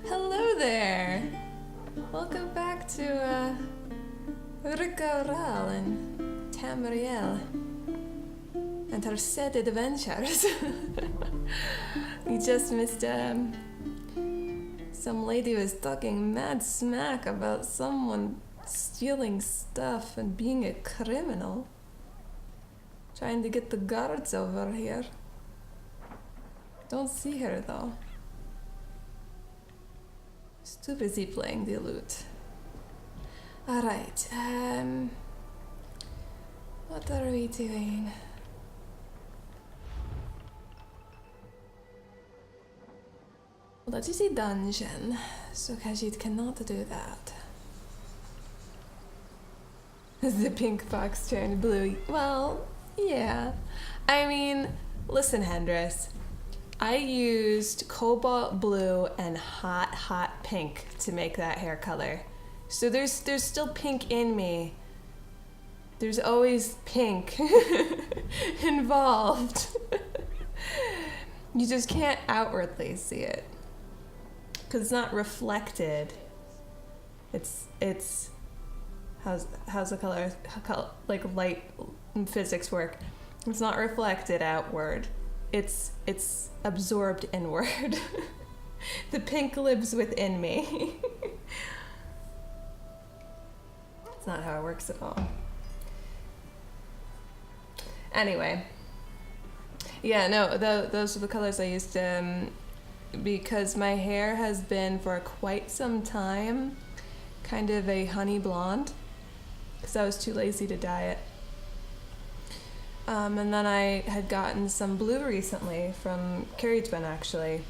Hello there! Welcome back to Rikha'Raal and Tamriel and her said adventures. We just missed some lady was talking mad smack about someone stealing stuff and being a criminal. Trying to get the guards over here. Don't see her though. She's too busy playing the lute. Alright, what are we doing? Well, that is a dungeon, so Khajiit cannot do that. The pink box turned blue. Well, yeah. I mean, listen, Hendris. I used cobalt blue and hot pink to make that hair color. So there's still pink in me. There's always pink involved. You just can't outwardly see it. Because it's not reflected. It's how's the color like light and physics work? It's not reflected outward. It's absorbed inward. The pink lives within me. That's not how it works at all. Anyway. Yeah, no, those are the colors I used because my hair has been for quite some time kind of a honey blonde because I was too lazy to dye it. And then I had gotten some blue recently from Carrie Twin, actually.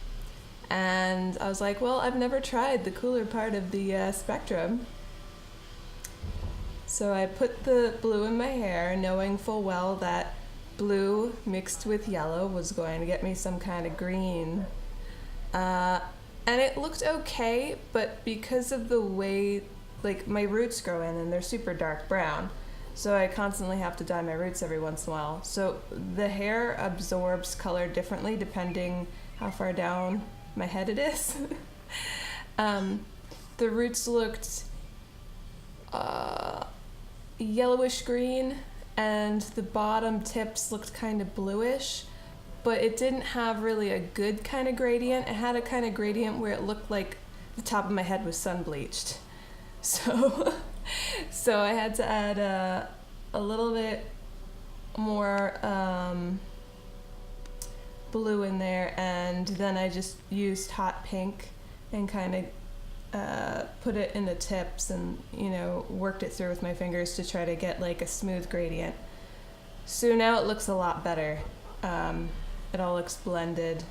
And I was like, well, I've never tried the cooler part of the spectrum. So I put the blue in my hair, knowing full well that blue mixed with yellow was going to get me some kind of green. And it looked okay, but because of the way, like, my roots grow in and they're super dark brown, so I constantly have to dye my roots every once in a while. So the hair absorbs color differently depending how far down my head it is. The roots looked yellowish green, and the bottom tips looked kind of bluish, but it didn't have really a good kind of gradient. It had a kind of gradient where it looked like the top of my head was sun bleached. So I had to add a little bit more blue in there, and then I just used hot pink and kind of put it in the tips and, you know, worked it through with my fingers to try to get like a smooth gradient. So now it looks a lot better. It all looks blended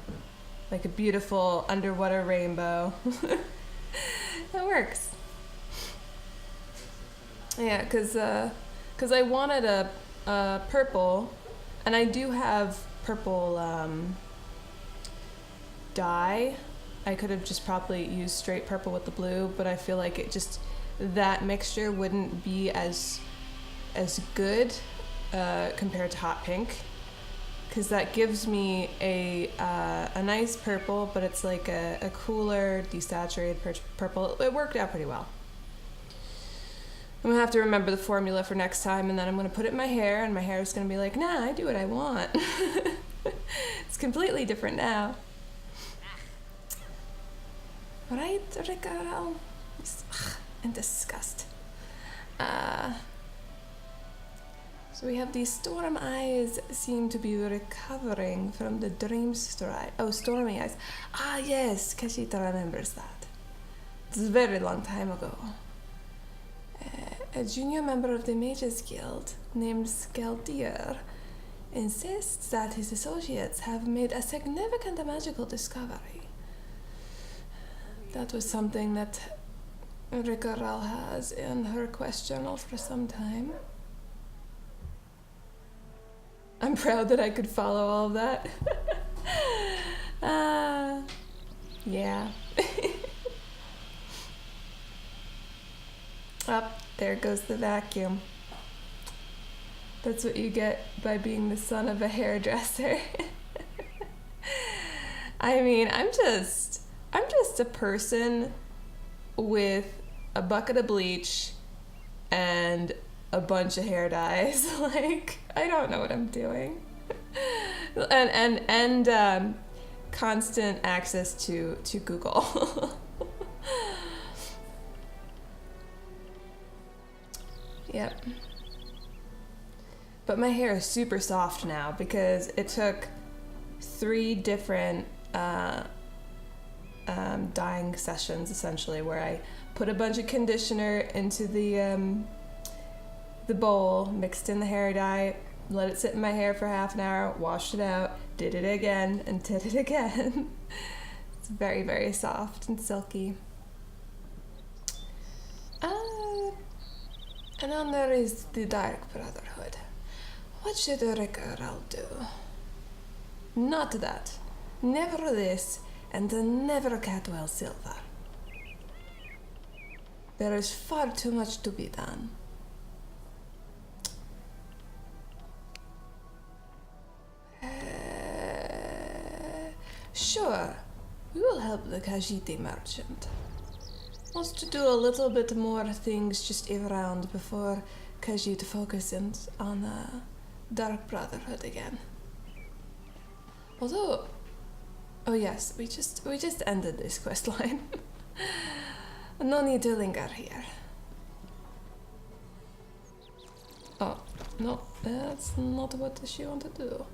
like a beautiful underwater rainbow. It works. Yeah, because I wanted a purple, and I do have purple dye. I could have just probably used straight purple with the blue, but I feel like that mixture wouldn't be as good compared to hot pink, because that gives me a nice purple, but it's like a cooler, desaturated purple. It worked out pretty well. I'm gonna have to remember the formula for next time, and then I'm gonna put it in my hair, and my hair is gonna be like, nah, I do what I want. It's completely different now. Right, Rikha'Raal? In disgust. So we have these storm eyes seem to be recovering from the dream strike. Oh, stormy eyes. Ah, yes, Khajiit remembers that. It's a very long time ago. A junior member of the Mages Guild named Skaldir insists that his associates have made a significant magical discovery. That was something that Rikha'Raal has in her quest journal for some time. I'm proud that I could follow all of that. Yeah. Up, there goes the vacuum. That's what you get by being the son of a hairdresser. I mean, I'm just a person with a bucket of bleach and a bunch of hair dyes. Like, I don't know what I'm doing. and constant access to Google. Yep. But my hair is super soft now because it took 3 different dyeing sessions, essentially, where I put a bunch of conditioner into the bowl, mixed in the hair dye, let it sit in my hair for half an hour, washed it out, did it again, and did it again. It's very, very soft and silky. And then there is the Dark Brotherhood. What should Rikha'Raal do? Not that. Never this, and never Catwell Silver. There is far too much to be done. Sure, we will help the Khajiit merchant. Wants to do a little bit more things just around before Khajiit focuses on Dark Brotherhood again. Although, oh yes, we just ended this quest line. No need to linger here. Oh no, that's not what she wanted to do.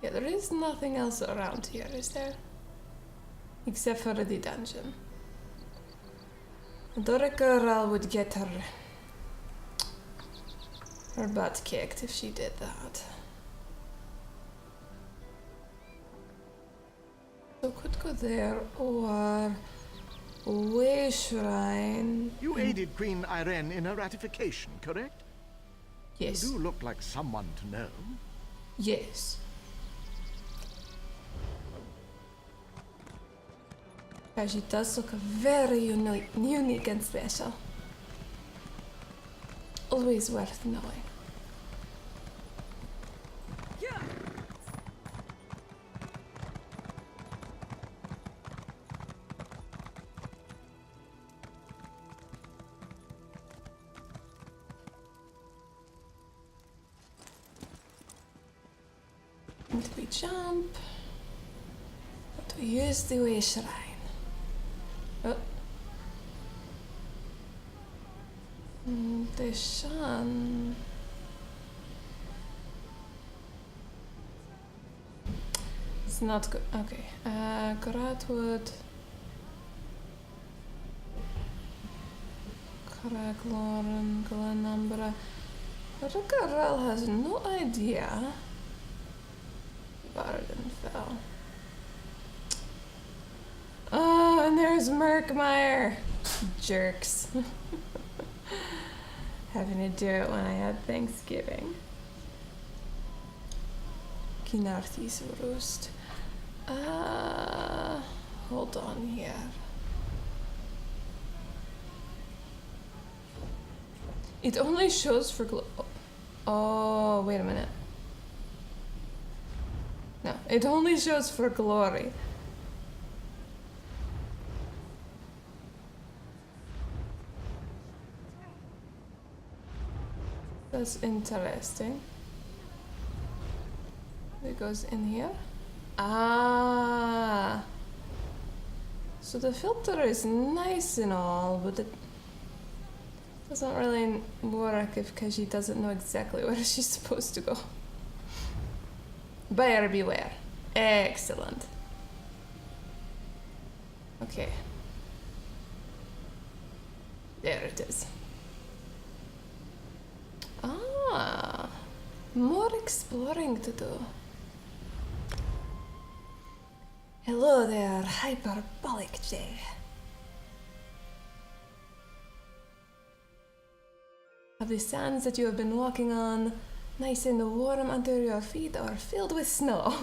Yeah, there is nothing else around here, is there? Except for the dungeon. Rikha'Raal would get her butt kicked if she did that. So could go there or Way Shrine. You aided Queen Irene in her ratification, correct? Yes. You do look like someone to know. Yes. She does look very unique and special. Always worth knowing. And we jump. But we use the Way Shrine. Oh. The sun. It's not good. Okay. Gratwood. Cragloran, Glenumbra. Rikha'Raal has no idea. Vardenfell. Oh, and there's Merkmeyer. Jerks. Having to do it when I had Thanksgiving. Kinarthi's Roost. Hold on here. It only shows for Oh, wait a minute. No, it only shows for glory. That's interesting. It goes in here. Ah. So the filter is nice and all, but it doesn't really work because she doesn't know exactly where she's supposed to go. Buyer beware. Excellent. Okay. There it is. Ah, more exploring to do. Hello there, Hyperbolic J. Have the sands that you have been walking on nice and warm under your feet or filled with snow?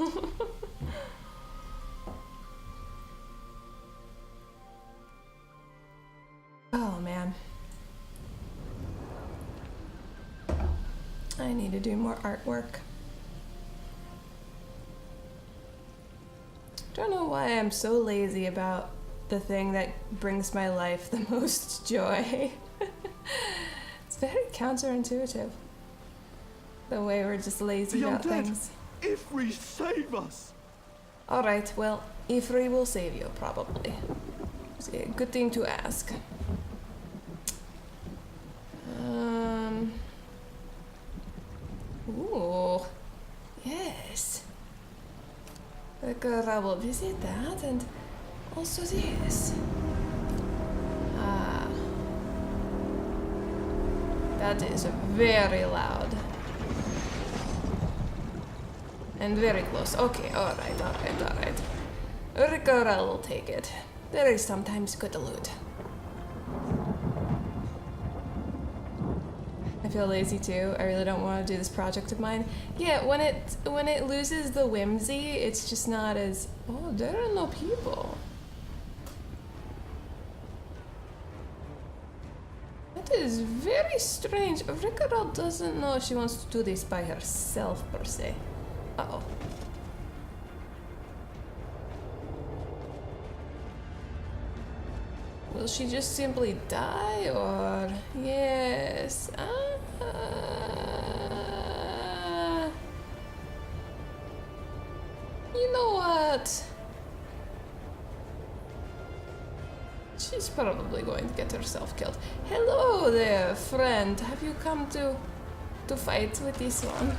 Oh man. I need to do more artwork. Don't know why I'm so lazy about the thing that brings my life the most joy. It's very counterintuitive. The way we're just lazy about things. Ifri, save us! Alright, well, Ifri will save you, probably. It's a good thing to ask. Ooh. Yes. Rikha'Raal will visit that, and also this. Ah. That is very loud. And very close. Okay, alright. Rikha'Raal will take it. There is sometimes good loot. I feel lazy too. I really don't want to do this project of mine. Yeah, when it loses the whimsy, it's just not as... Oh, there are no people. That is very strange. Rikha'Raal doesn't know she wants to do this by herself, per se. Uh-oh. Will she just simply die, or... Yes... You know what? She's probably going to get herself killed. Hello there, friend. Have you come to fight with this one?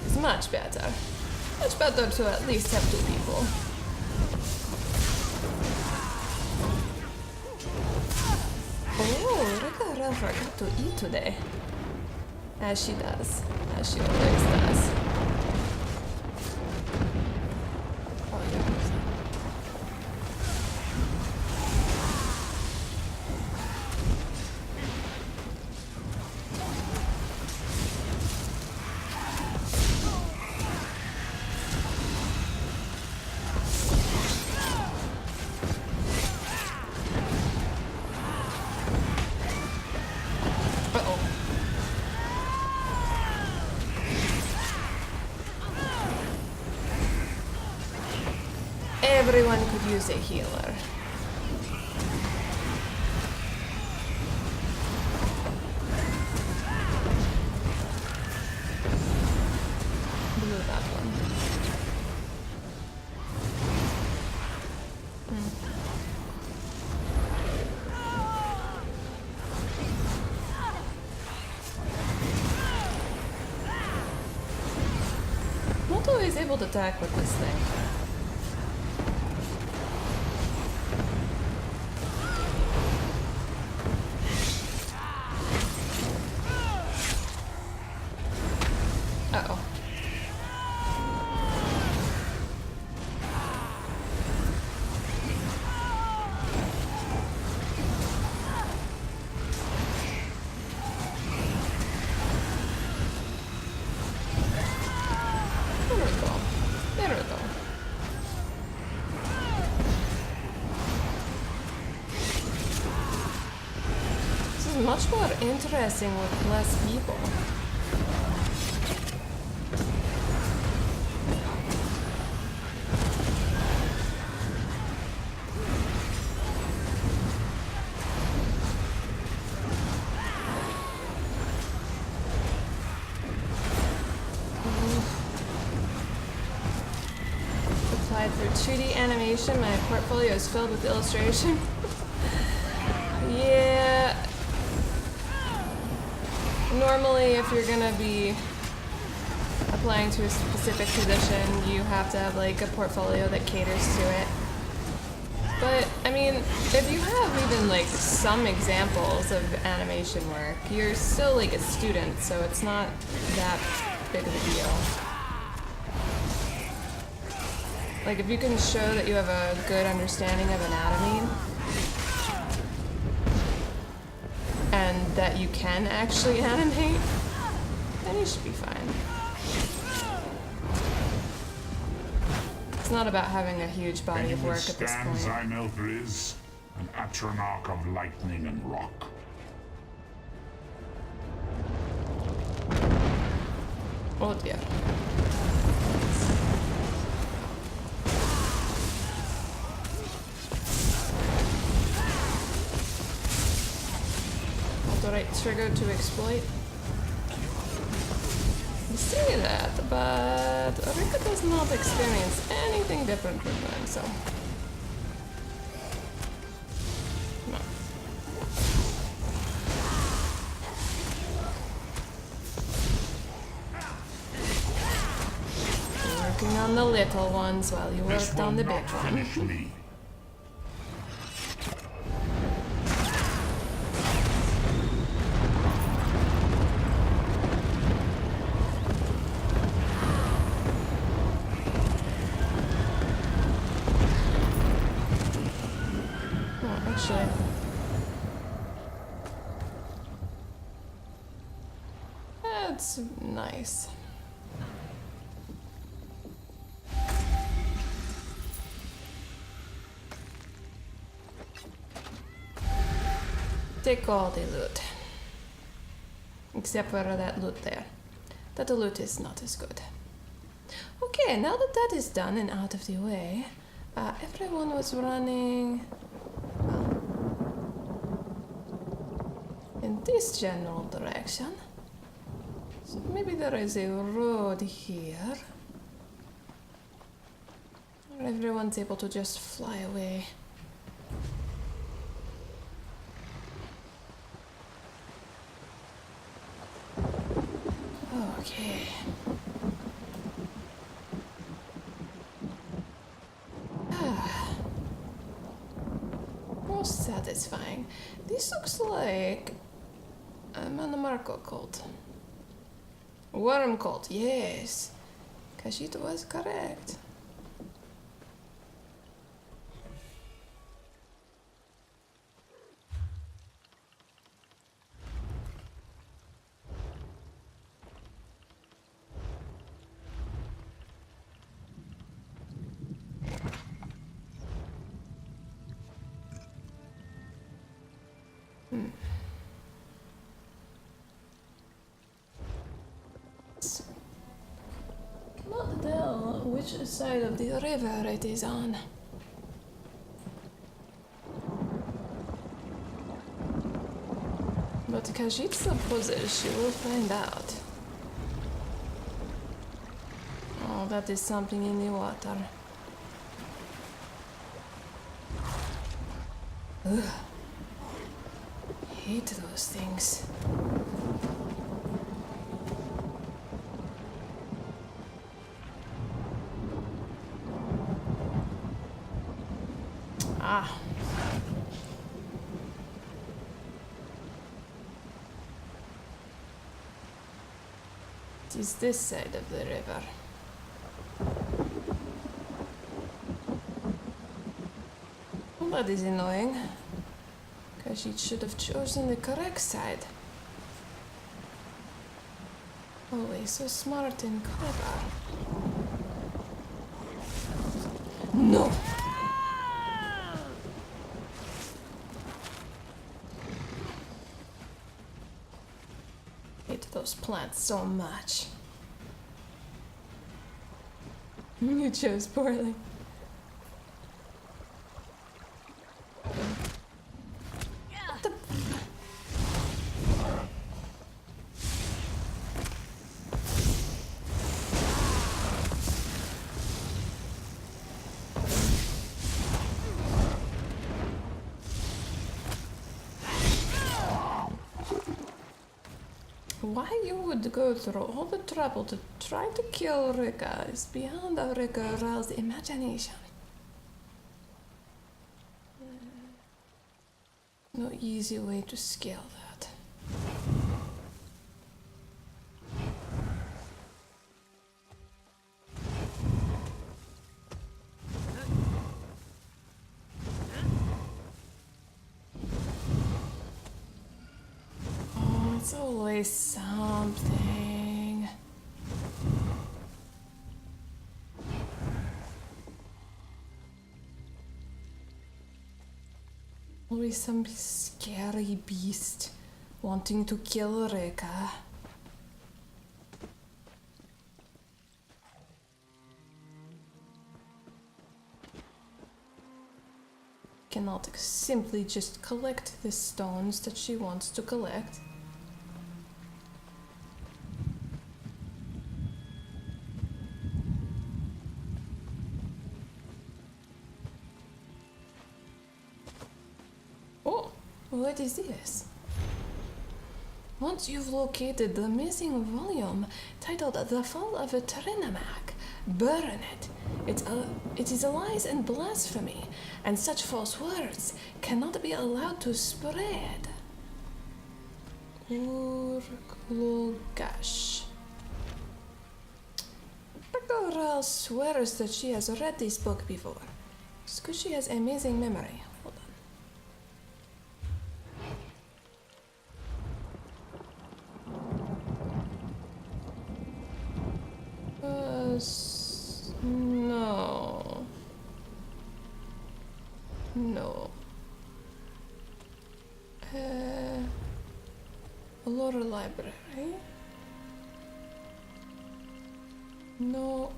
It's much better. Much better to at least have 2 people. Oh, Rikha'Raal forgot to eat today. As she does. As she always does. Oh, yeah. Everyone could use a healer. Blew that one. Not always able to attack with this thing. Much more interesting with less people. Applied for 2D animation. My portfolio is filled with illustration. Yeah. Normally, if you're gonna be applying to a specific position, you have to have like a portfolio that caters to it. But, I mean, if you have even like some examples of animation work, you're still like a student, so it's not that big of a deal. Like, if you can show that you have a good understanding of anatomy, and that you can actually animate, then you should be fine. It's not about having a huge body of work at this point. Is an atronach of lightning and rock. Oh dear. triggered to exploit? You say that, but Rika does not experience anything different from them, so... No. Working on the little ones while you worked on the big one. That's nice. Take all the loot. Except for that loot there. That loot is not as good. Okay, now that that is done and out of the way, everyone was running in this general direction. So maybe there is a road here. Or everyone's able to just fly away. Okay. Most satisfying. This looks like a Manamarco cult. Worm cult, yes. Khajiit was correct. Cannot tell which side of the river it is on. But Khajiit supposes she will find out. Oh, that is something in the water. Ugh. Hate those things. Ah. It is this side of the river. Well, that is annoying. Khajiit should have chosen the correct side. Always so smart and clever. No! Hate those plants so much. You chose poorly. Why you would go through all the trouble to try to kill Rika is beyond Rikha'Raal's imagination. No easy way to scale that. It's always something. Always some scary beast wanting to kill Rika. Cannot simply just collect the stones that she wants to collect. What is this? Once you've located the missing volume titled The Fall of a ZeniMax, burn it. It is lies and blasphemy, and such false words cannot be allowed to spread. Urklugash. Rikha'Raal swears that she has read this book before. It's 'cause she has amazing memory. Hold on. No. No. A lore library? No.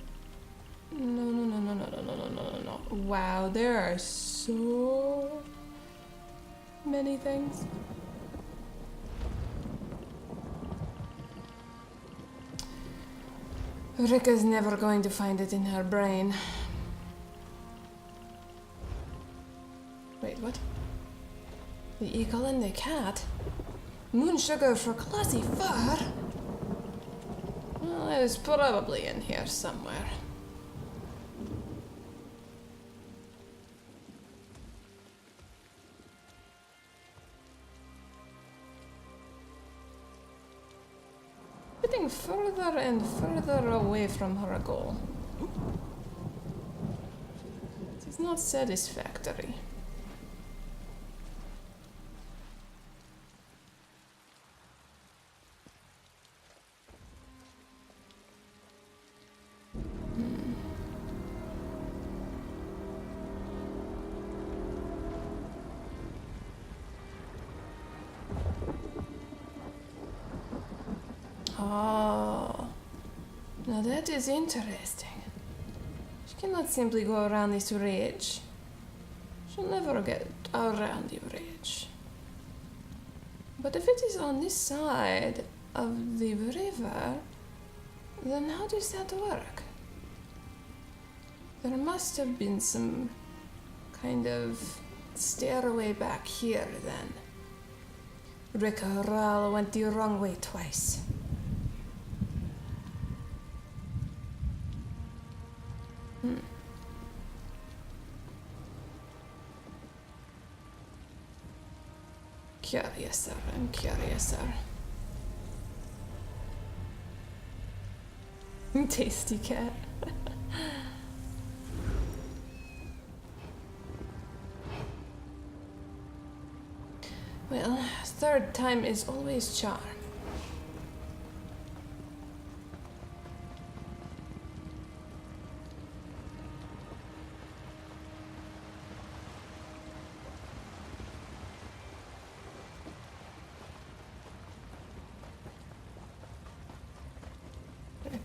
No. Wow, there are so many things. Rika's never going to find it in her brain. Wait, what? The eagle and the cat? Moon sugar for classy fur? Well, it is probably in here somewhere. Getting further and further away from her goal. It is not satisfactory. Oh, now that is interesting. She cannot simply go around this ridge. She'll never get around the ridge. But if it is on this side of the river, then how does that work? There must have been some kind of stairway back here then. Rikha'Raal went the wrong way twice. Curiouser and curiouser. Tasty cat. Well, third time is always charm.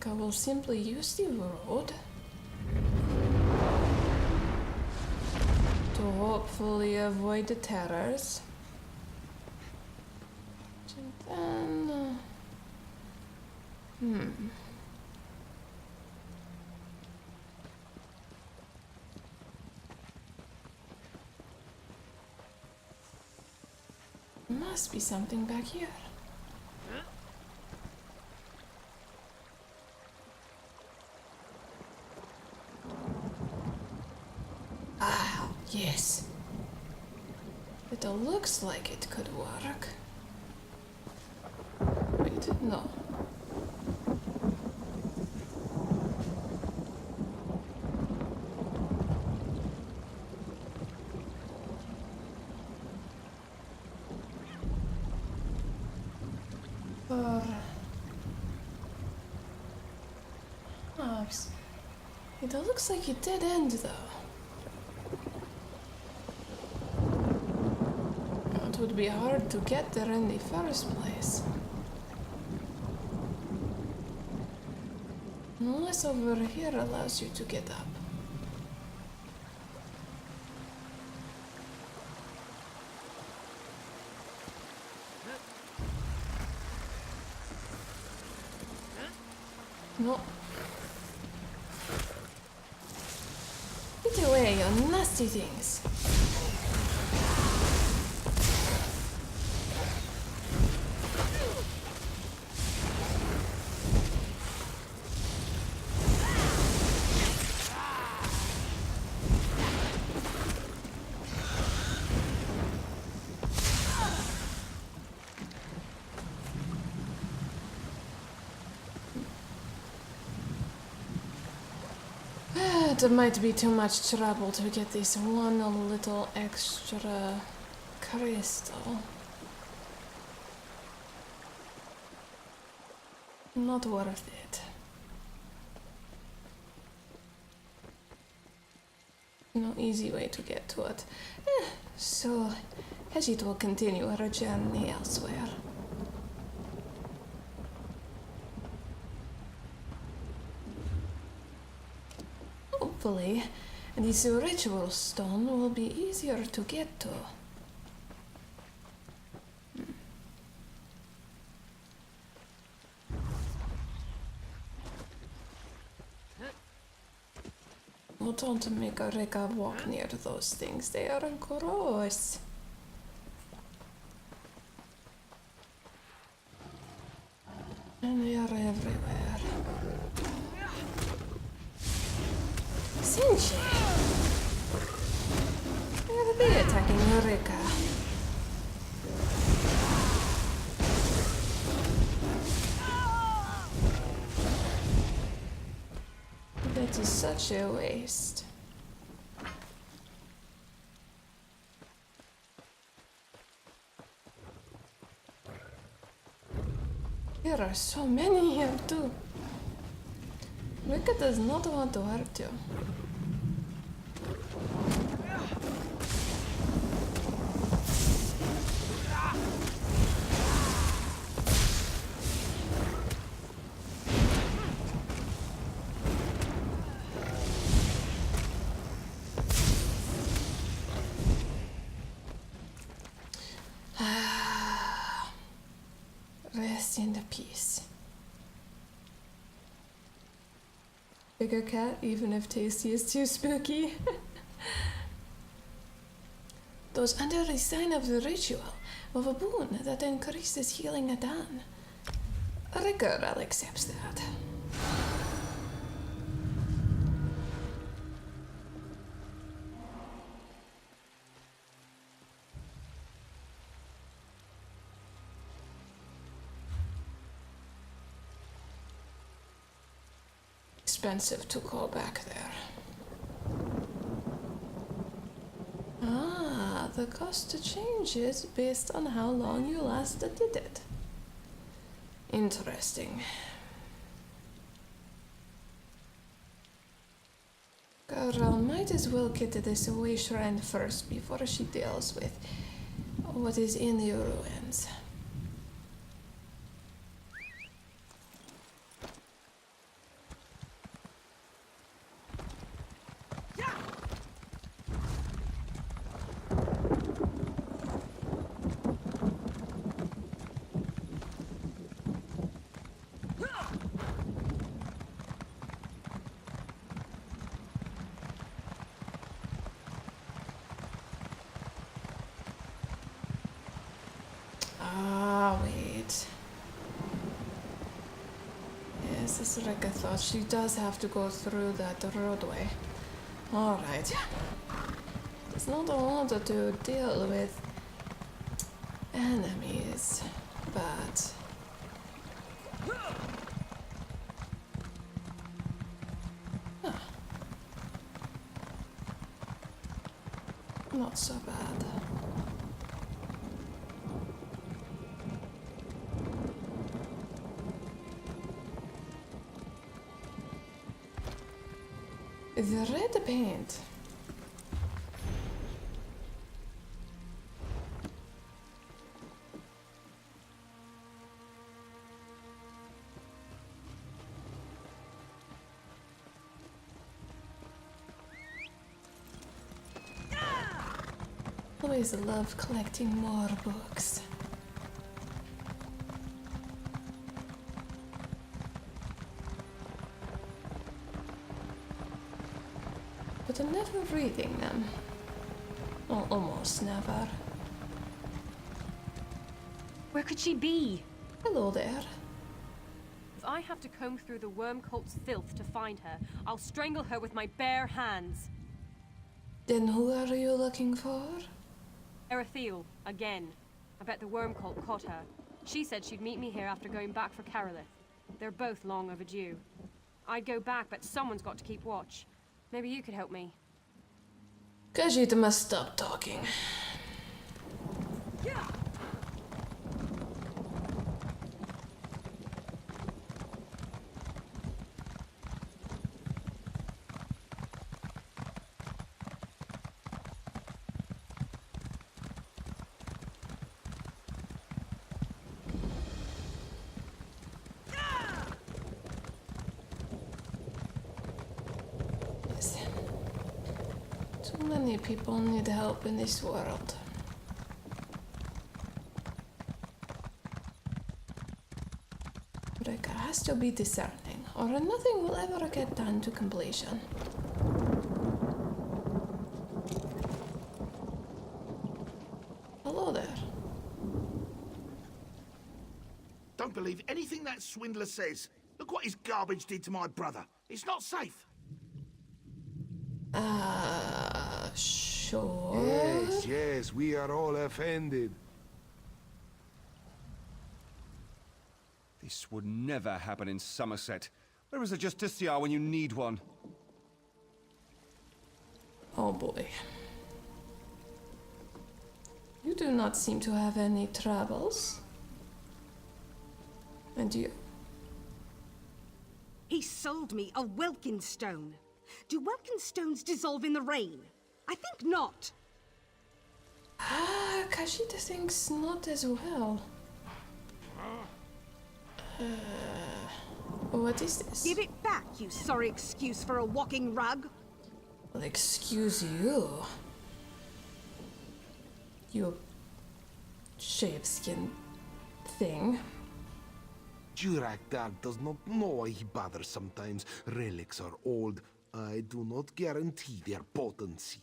I will simply use the road to hopefully avoid the terrors. And then, must be something back here. Ah, yes. It looks like it could work. Wait, no. It looks like a dead end, though. It would be hard to get there in the first place. Unless over here allows you to get up. No. Get away, you nasty things. It might be too much trouble to get this one little extra crystal. Not worth it. No easy way to get to it. So, Khajiit will continue her journey elsewhere. Hopefully, this ritual stone will be easier to get to. Oh, don't make a Rika walk near those things. They are gross. And they are everywhere. Sinchi! Why are they attacking Rika? That is such a waste. There are so many here too. Rika does not want to hurt you. Rest in peace. Bigger cat, even if tasty is too spooky. Those under the sign of the ritual of a boon that increases healing at dawn. Rikha'Raal accepts that. Expensive to go back there. Ah, the cost changes based on how long you last did it. Interesting. Rikha'Raal might as well get to this away shrine first before she deals with what is in the ruins. This is like I thought. She does have to go through that roadway. Alright. It's not hard to deal with enemies, but not so bad. The red paint. Always love collecting more books. But I'm never reading them. Well, almost never. Where could she be? Hello there. If I have to comb through the worm cult's filth to find her, I'll strangle her with my bare hands. Then who are you looking for? Erethiel, again. I bet the worm cult caught her. She said she'd meet me here after going back for Carolith. They're both long overdue. I'd go back, but someone's got to keep watch. Maybe you could help me. Khajiit must stop talking. Too many people need help in this world. Rika has to be discerning, or nothing will ever get done to completion. Hello there. Don't believe anything that swindler says. Look what his garbage did to my brother. It's not safe. Sure. Yes, we are all offended. This would never happen in Somerset. Where is the Justiciar when you need one? Oh boy. You do not seem to have any troubles. And you? He sold me a Welkin stone. Do Welkin stones dissolve in the rain? I think not. Khajiit thinks not as well. What is this? Give it back, you sorry excuse for a walking rug. Well, excuse you. You shaveskin thing. Jurakdar does not know why he bothers sometimes. Relics are old. I do not guarantee their potency.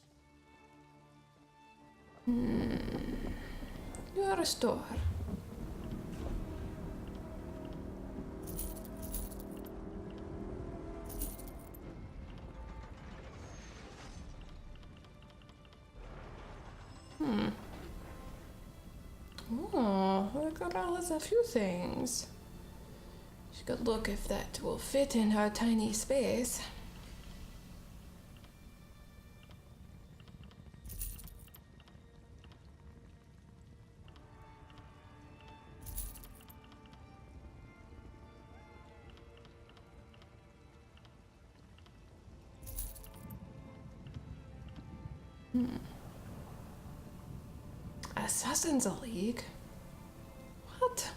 You are a store. Oh, Rikha'Raal has a few things. She could look if that will fit in her tiny space. Assassin's League? What?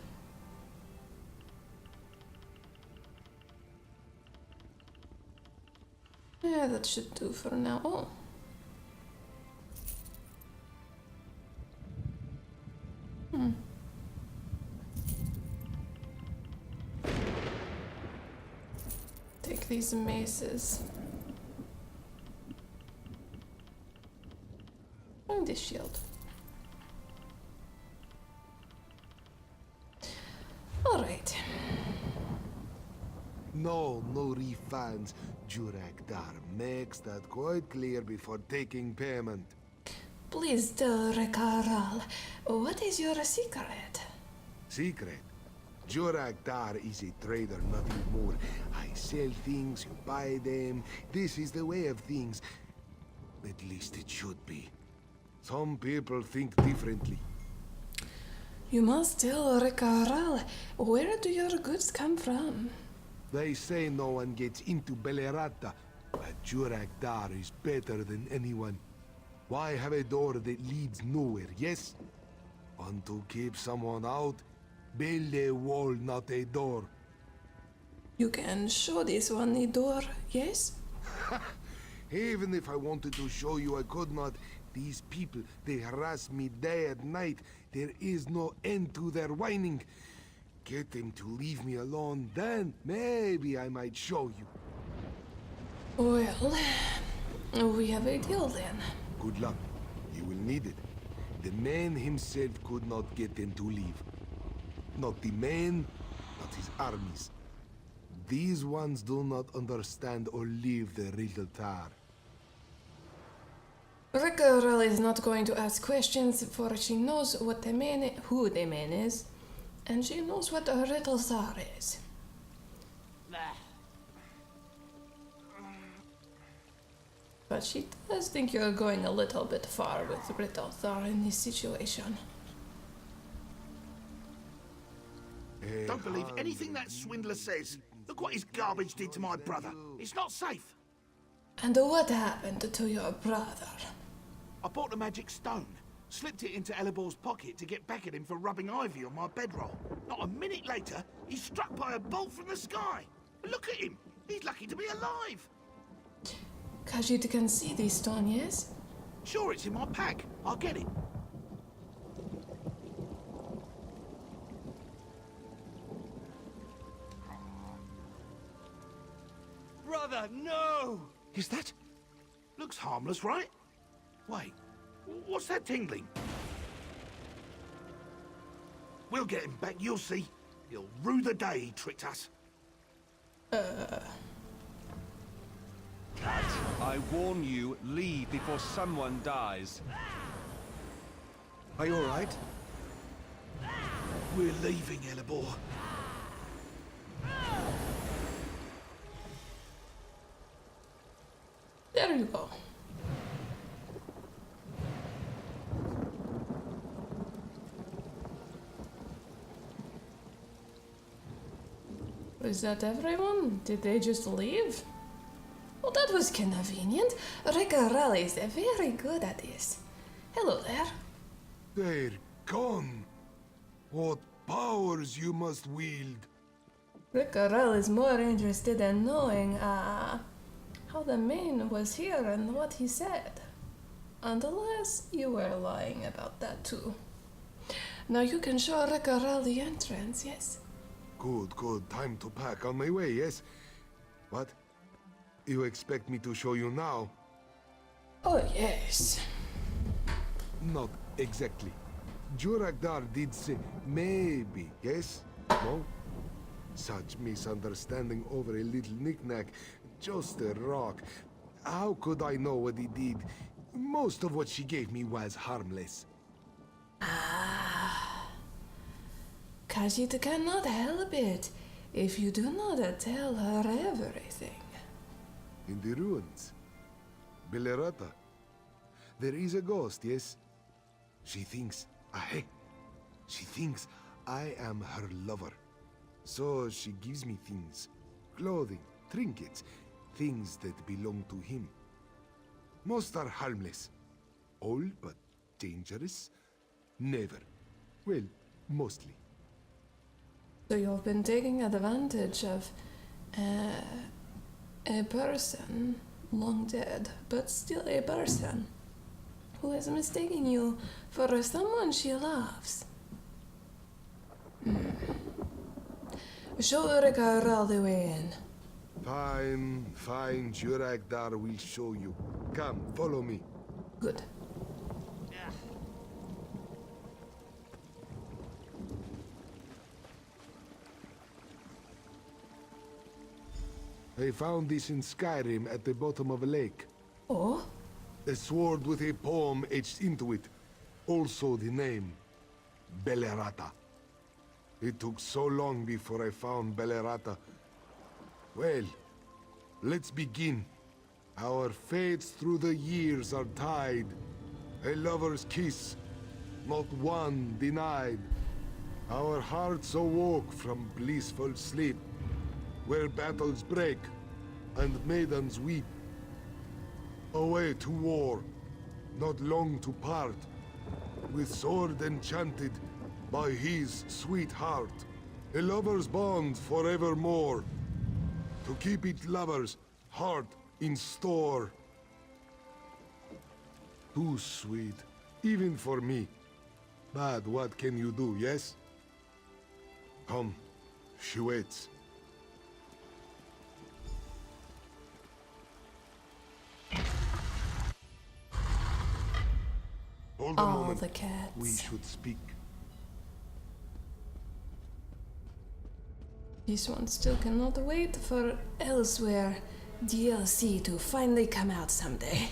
Yeah, that should do for now. Oh. Take these maces. And this shield. Alright. No refunds. Jurakdar makes that quite clear before taking payment. Please tell Rikha'Raal, what is your secret? Secret? Jurakdar is a trader, nothing more. I sell things, you buy them. This is the way of things. At least it should be. Some people think differently. You must tell Rikha'Raal, where do your goods come from? They say no one gets into Belerata, but Jurakdar is better than anyone. Why have a door that leads nowhere, yes? Want to keep someone out? Build a wall, not a door. You can show this one the door, yes? Even if I wanted to show you, I could not. These people, they harass me day and night. There is no end to their whining. Get them to leave me alone, then maybe I might show you. Well, we have a deal then. Good luck. You will need it. The man himself could not get them to leave. Not the man, not his armies. These ones do not understand or leave the little tar. Rikha'Raal is not going to ask questions, for she knows what the man who the man is, and she knows what a little tar is. But she does think you're going a little bit far with Rikha'Raal in this situation. Don't believe anything that swindler says. Look what his garbage did to my brother. It's not safe. And what happened to your brother? I bought a magic stone, slipped it into Elibor's pocket to get back at him for rubbing ivy on my bedroll. Not a minute later, he's struck by a bolt from the sky. Look at him. He's lucky to be alive. Khajiit can see this stone, yes? Sure, it's in my pack. I'll get it. Brother, no! Is that? Looks harmless, right? Wait, what's that tingling? We'll get him back, you'll see. He'll rue the day he tricked us. I warn you, leave before someone dies. Are you alright? We're leaving, Elibor. There you go. Is that everyone? Did they just leave? Well, that was convenient. Rikha'Raal is very good at this. Hello there. They're gone. What powers you must wield. Rikha'Raal is more interested in knowing, how the man was here and what he said. Unless you were lying about that too. Now you can show Rikha'Raal the entrance, yes? Good, good. Time to pack. On my way, yes? What? You expect me to show you now? Oh, yes. Not exactly. Jurakdar did say maybe, yes? No? Such misunderstanding over a little knick-knack. Just a rock. How could I know what he did? Most of what she gave me was harmless. Khajiit cannot help it if you do not tell her everything. In the ruins. Belerata. There is a ghost, yes? She thinks I am her lover. So she gives me things. Clothing, trinkets, things that belong to him. Most are harmless. All but dangerous? Never. Well, mostly. So you've been taking advantage of a person long dead, but still a person, who is mistaking you for someone she loves. Show Rikha'Raal the way in. Fine, fine. Jurakdar will show you. Come, follow me. Good. I found this in Skyrim at the bottom of a lake. Oh? A sword with a poem etched into it. Also the name, Belerata. It took so long before I found Belerata. Well, let's begin. Our fates through the years are tied. A lover's kiss, not one denied. Our hearts awoke from blissful sleep, where battles break and maidens weep. Away to war, not long to part, with sword enchanted by his sweet heart. A lover's bond forevermore, to keep it lover's heart in store. Too sweet, even for me. But what can you do, yes? Come, she waits. Hold a All moment. the cats. We should speak. This one still cannot wait for Elsewhere DLC to finally come out someday.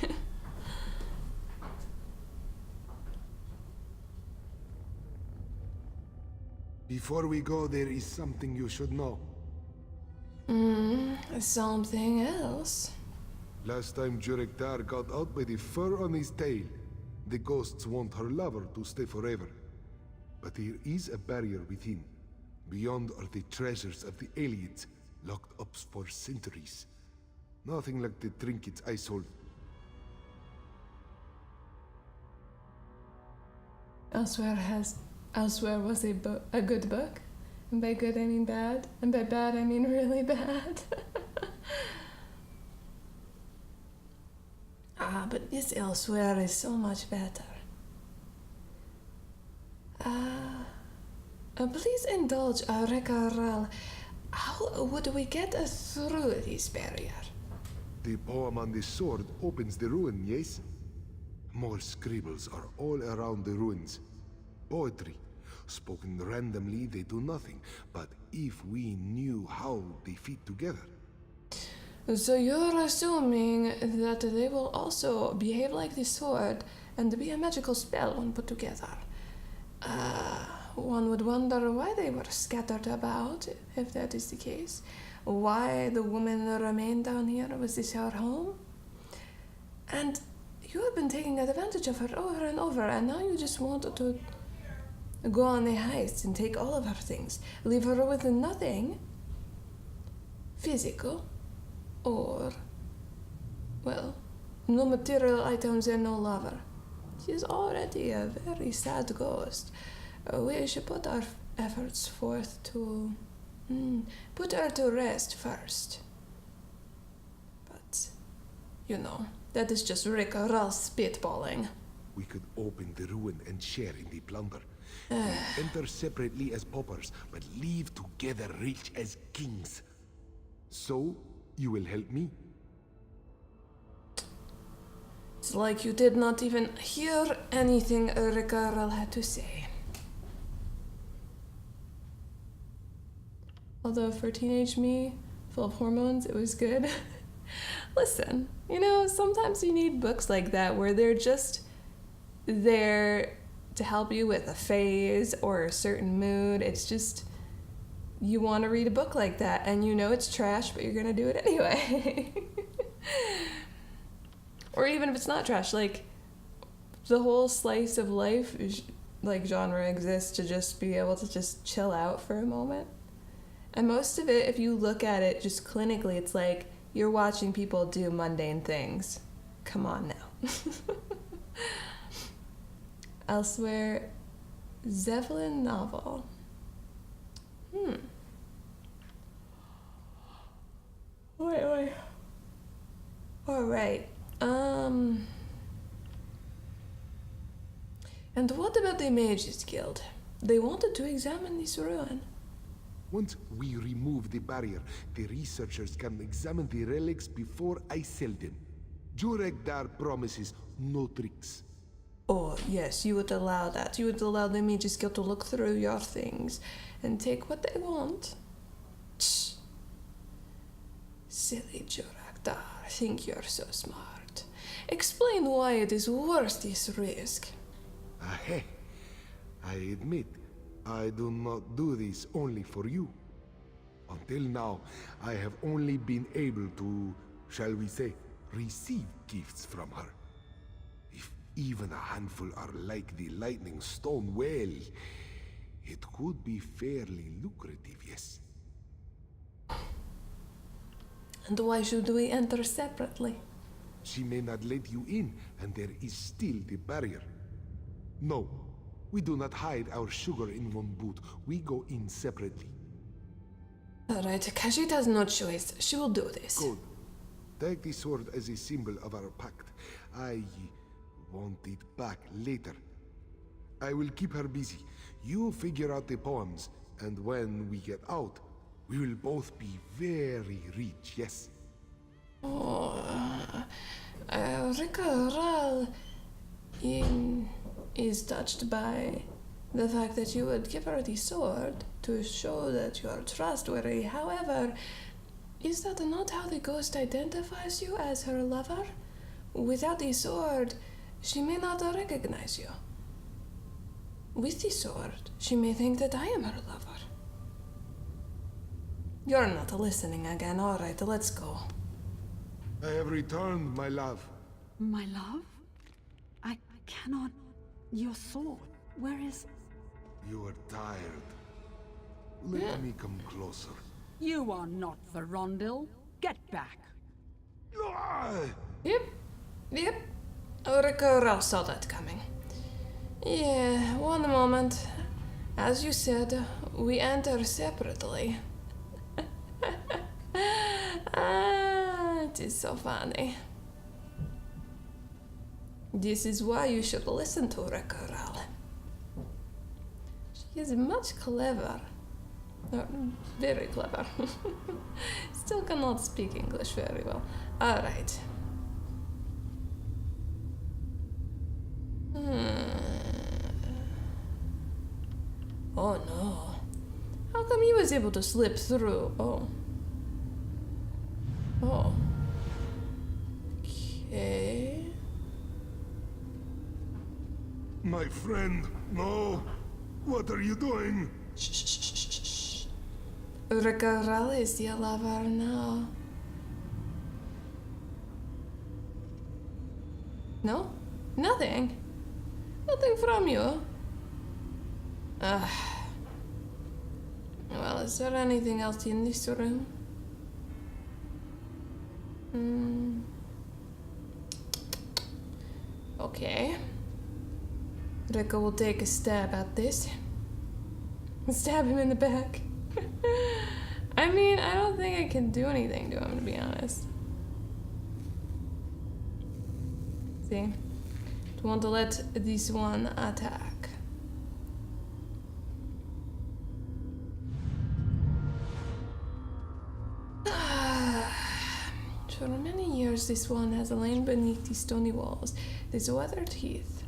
Before we go, there is something you should know. Something else? Last time Jurek'Dar got out by the fur on his tail. The ghosts want her lover to stay forever. But there is a barrier within. Beyond are the treasures of the aliens, locked up for centuries. Nothing like the trinkets I sold. Elsewhere was a good book. And by good I mean bad. And by bad I mean really bad. But this Elsewhere is so much better. Please indulge Rikha'Raal. How would we get through this barrier? The poem on the sword opens the ruin, yes? More scribbles are all around the ruins. Poetry. Spoken randomly, they do nothing. But if we knew how they fit together... So you're assuming that they will also behave like the sword and be a magical spell when put together. One would wonder why they were scattered about, if that is the case. Why the woman remained down here. Was this her home? And you have been taking advantage of her over and over, and now you just want to go on a heist and take all of her things. Leave her with nothing physical. Or, well, no material items and no lover. She is already a very sad ghost. We should put our efforts forth to put her to rest first. But, you know, that is just Rikha'Raal spitballing. We could open the ruin and share in the plunder. Enter separately as paupers, but leave together rich as kings. So, you will help me? It's like you did not even hear anything Rikha'Raal had to say. Although for teenage me, full of hormones, it was good. Listen, you know, sometimes you need books like that where they're just there to help you with a phase or a certain mood. It's just... you want to read a book like that, and you know it's trash, but you're going to do it anyway. Or even if it's not trash, like, the whole slice of life, like, genre exists to just be able to just chill out for a moment. And most of it, if you look at it just clinically, it's like you're watching people do mundane things. Come on now. Elsewhere, Zevlin novel. Wait. Alright. And what about the Mages Guild? They wanted to examine this ruin. Once we remove the barrier, the researchers can examine the relics before I sell them. Jurek'Dar promises no tricks. Oh, yes, you would allow that. You would allow the Mages Guild to look through your things and take what they want. Shh. Silly Jurek'Dar, think you're so smart. Explain why it is worth this risk. I admit, I do not do this only for you. Until now, I have only been able to, shall we say, receive gifts from her. If even a handful are like the lightning stone, well, it could be fairly lucrative, yes. And why should we enter separately? She may not let you in, and there is still the barrier. No, we do not hide our sugar in one boot. We go in separately. Alright, Khajiit has no choice. She will do this. Good. Take the sword as a symbol of our pact. I want it back later. I will keep her busy. You figure out the poems, and when we get out, we will both be very rich, yes? Rikha'Raal is touched by the fact that you would give her the sword to show that you are trustworthy. However, is that not how the ghost identifies you as her lover? Without the sword, she may not recognize you. With the sword, she may think that I am her lover. You're not listening again. Alright, let's go. I have returned, my love. My love? I cannot... Your sword, where is... You are tired. Let me come closer. You are not Verondil. Get back. Ah! Yep. Rikha'Raal saw that coming. Yeah, one moment. As you said, we enter separately. It is so funny. This is why you should listen to Rikha'Raal. She is much clever. Very clever. Still cannot speak English very well. Alright. Oh no. How come he was able to slip through? Oh. Okay. My friend, no. What are you doing? Shh. Rikha'Raal is your lover now. No? Nothing? Nothing from you? Well, is there anything else in this room? Okay. Rikha'Raal will take a stab at this. Stab him in the back. I mean, I don't think I can do anything to him, to be honest. See? Do want to let this one attack. For many years, this one has lain beneath these stony walls, these weathered heath.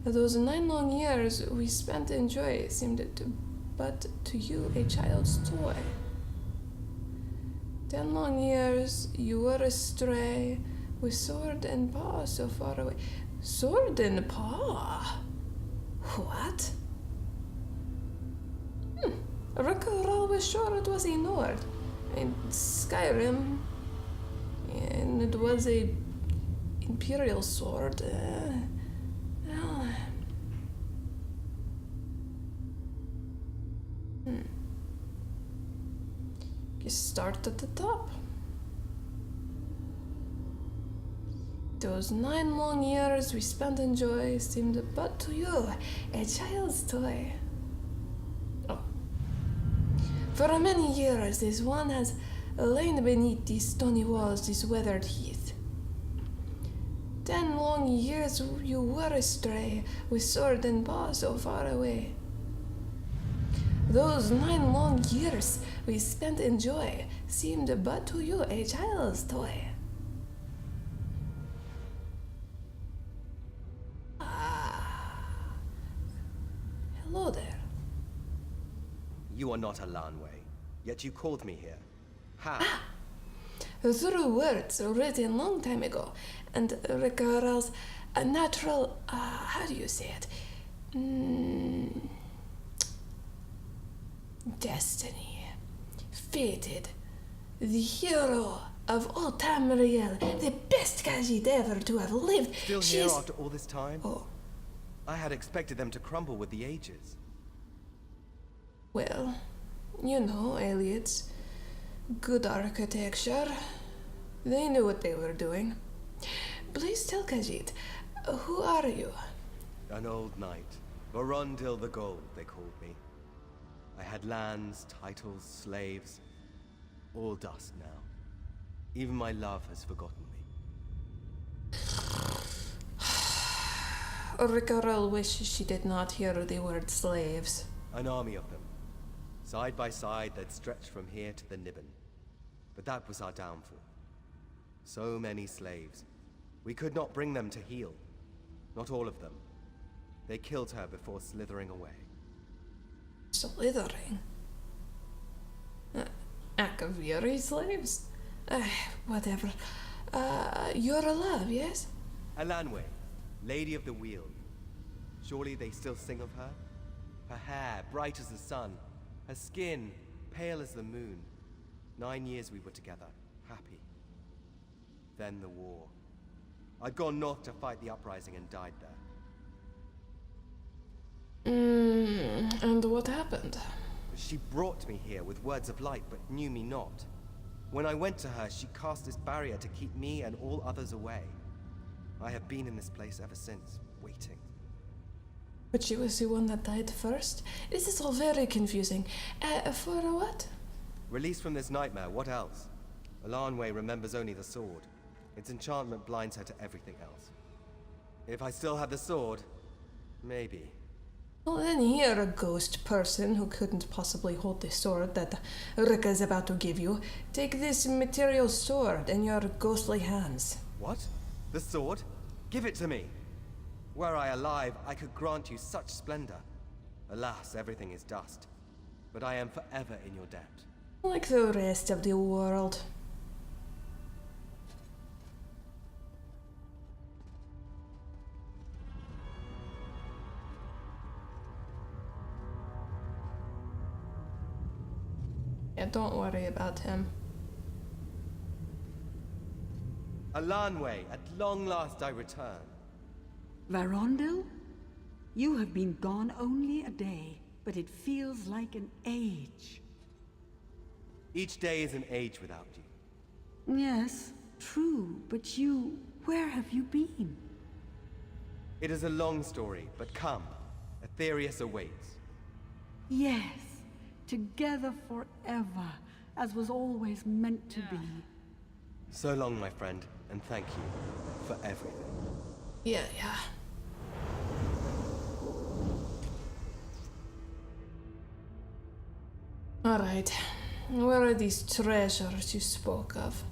Those 9 long years we spent in joy seemed but to you a child's toy. 10 long years you were astray, with sword and paw so far away. Sword and paw? What? Rikha'Raal was sure it was a Nord, in Skyrim, and it was a Imperial sword. Well, You start at the top. Those 9 long years we spent in joy seemed but to you a child's toy. Oh. For many years this one has lain beneath these stony walls, this weathered heath. 10 long years you were astray, with sword and paw so far away. Those 9 long years we spent in joy seemed but to you a child's toy. Hello there. You are not a Lanway, yet you called me here. How? Through words written long time ago, and Rikha'Raal's natural, how do you say it? Destiny. Fated. The hero of all Tamriel, the best Khajiit ever to have lived. Still here after all this time? Oh. I had expected them to crumble with the ages. Well, you know, Elliot's good architecture. They knew what they were doing. Please tell Khajiit, who are you? An old knight. Verondil the Gold, they called me. I had lands, titles, slaves. All dust now. Even my love has forgotten me. Rikha'Raal wishes she did not hear the word slaves. An army of them. Side by side, they'd stretch from here to the Niben. But that was our downfall. So many slaves. We could not bring them to heel. Not all of them. They killed her before slithering away. Slithering? Akaviri slaves? Whatever. You're alive, yes? Alanwe, Lady of the Weald. Surely they still sing of her? Her hair, bright as the sun. Her skin, pale as the moon. 9 years we were together, happy. then the war. I'd gone north to fight the uprising and died there. And what happened? She brought me here with words of light, but knew me not. When I went to her, she cast this barrier to keep me and all others away. I have been in this place ever since, waiting. But she was the one that died first? This is all very confusing. For what? Released from this nightmare, what else? Alanway remembers only the sword. Its enchantment blinds her to everything else. If I still had the sword, maybe. Well, then you're a ghost person who couldn't possibly hold the sword that Rika is about to give you. Take this material sword in your ghostly hands. What? The sword? Give it to me! Were I alive, I could grant you such splendor. Alas, everything is dust. But I am forever in your debt. Like the rest of the world. Yeah, don't worry about him. Alanway, at long last I return. Varondel? You have been gone only a day, but it feels like an age. Each day is an age without you. Yes, true, but where have you been? It is a long story, but come. Aetherius awaits. Yes, together forever, as was always meant to be. So long, my friend, and thank you for everything. Yeah. Alright, where are these treasures you spoke of?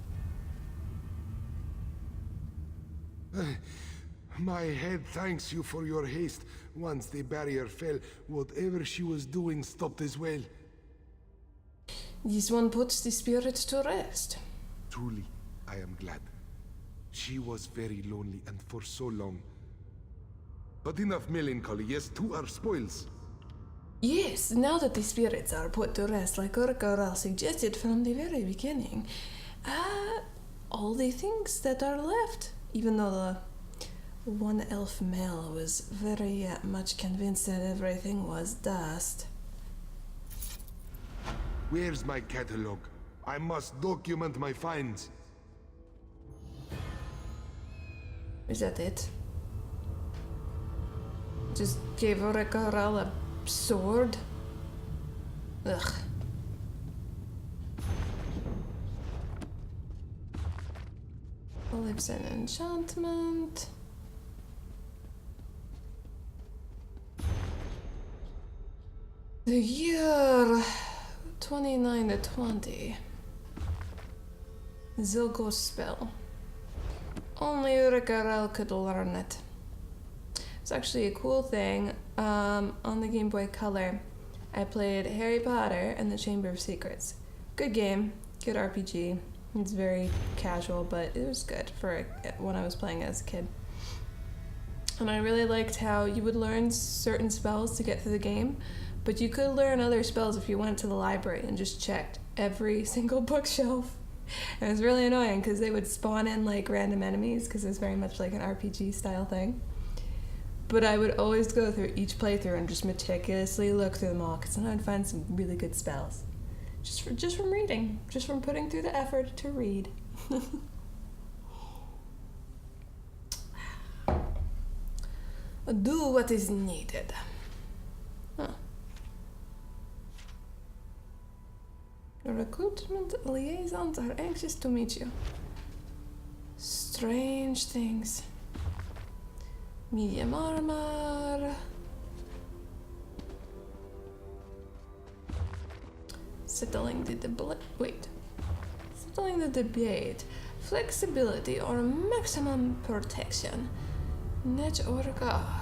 My head thanks you for your haste. Once the barrier fell, whatever she was doing stopped as well. This one puts the spirits to rest. Truly, I am glad. She was very lonely and for so long. But enough melancholy, yes, to our spoils. Yes, now that the spirits are put to rest like Rikha'Raal suggested from the very beginning, all the things that are left, even though the one elf male was very much convinced that everything was dust. Where's my catalog? I must document my finds. Is that it? Just gave Rikha'Raal a sword? Ugh. Lives in enchantment. The year 29 to 20. Zilgo's spell. Only Rikha'Raal could learn it. It's actually a cool thing. On the Game Boy Color, I played Harry Potter and the Chamber of Secrets. Good game, good RPG. It's very casual, but it was good for when I was playing as a kid. And I really liked how you would learn certain spells to get through the game, but you could learn other spells if you went to the library and just checked every single bookshelf. And it was really annoying because they would spawn in like random enemies because it was very much like an RPG style thing. But I would always go through each playthrough and just meticulously look through them all because then I'd find some really good spells. Just from reading, just from putting through the effort to read. Do what is needed. Huh. The recruitment liaisons are anxious to meet you. Strange things. Medium armor. Settling the debate. Flexibility or maximum protection. Net or gar.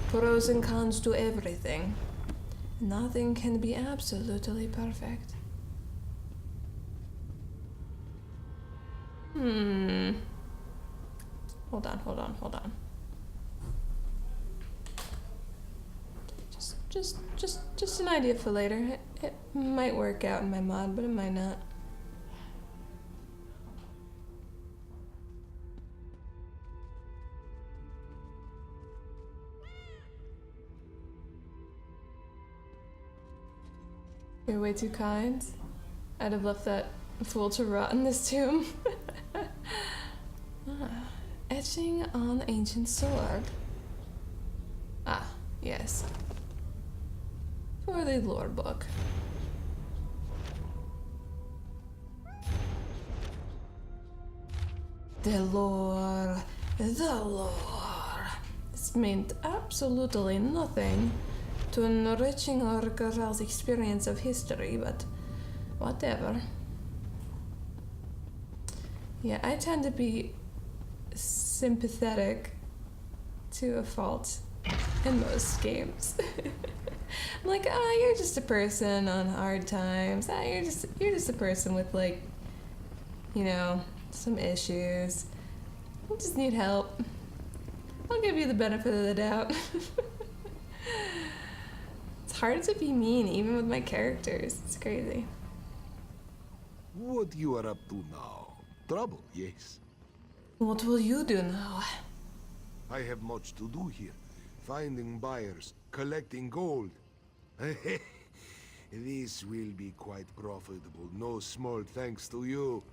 Pros and cons to everything. Nothing can be absolutely perfect. Hold on. Just an idea for later. It might work out in my mod, but it might not. You're way too kind. I'd have left that fool to rot in this tomb. Etching on the ancient sword. Ah, yes. For the lore book. The lore. This meant absolutely nothing to enriching Rikha'Raal's experience of history, but whatever. Yeah, I tend to be sympathetic to a fault in most games. I'm like, you're just a person on hard times. You're just a person with, like, you know, some issues. You just need help. I'll give you the benefit of the doubt. It's hard to be mean, even with my characters. It's crazy. What you are up to now? Trouble, yes. What will you do now? I have much to do here. Finding buyers, collecting gold. This will be quite profitable, no small thanks to you.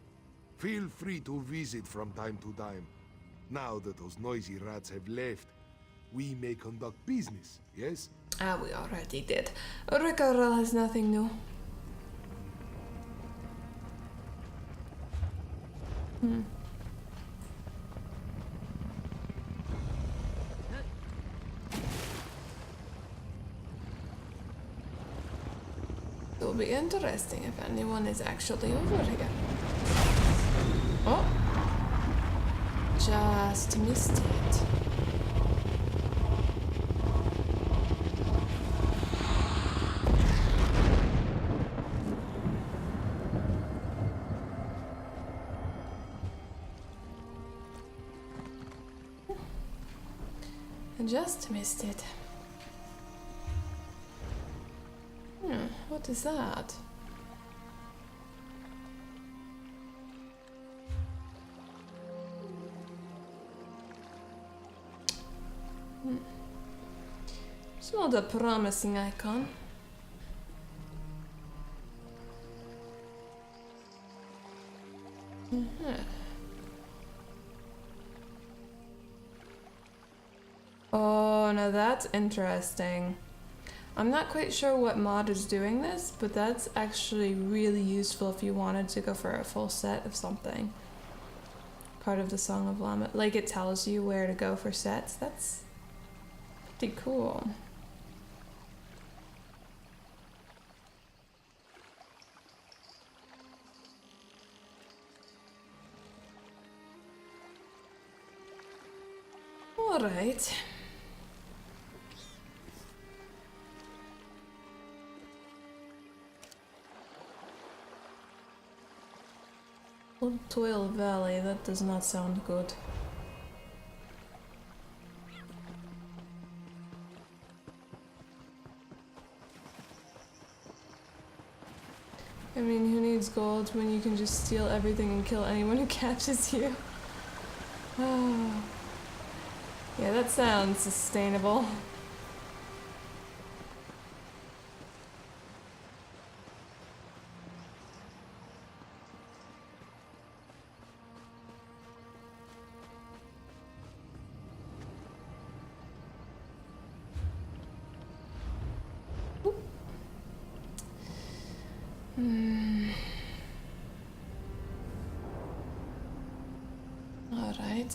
Feel free to visit from time to time. Now that those noisy rats have left, we may conduct business, yes? We already did. Rikha'Raal has nothing new. It will be interesting if anyone is actually over here. Oh! Just missed it. Just missed it. What is that? It's not a promising icon. Oh, now that's interesting. I'm not quite sure what mod is doing this, but that's actually really useful if you wanted to go for a full set of something. Part of the Song of Lament. Like, it tells you where to go for sets. That's pretty cool. All right. Old Toil Valley, that does not sound good. I mean, who needs gold when you can just steal everything and kill anyone who catches you? Oh. Yeah, that sounds sustainable.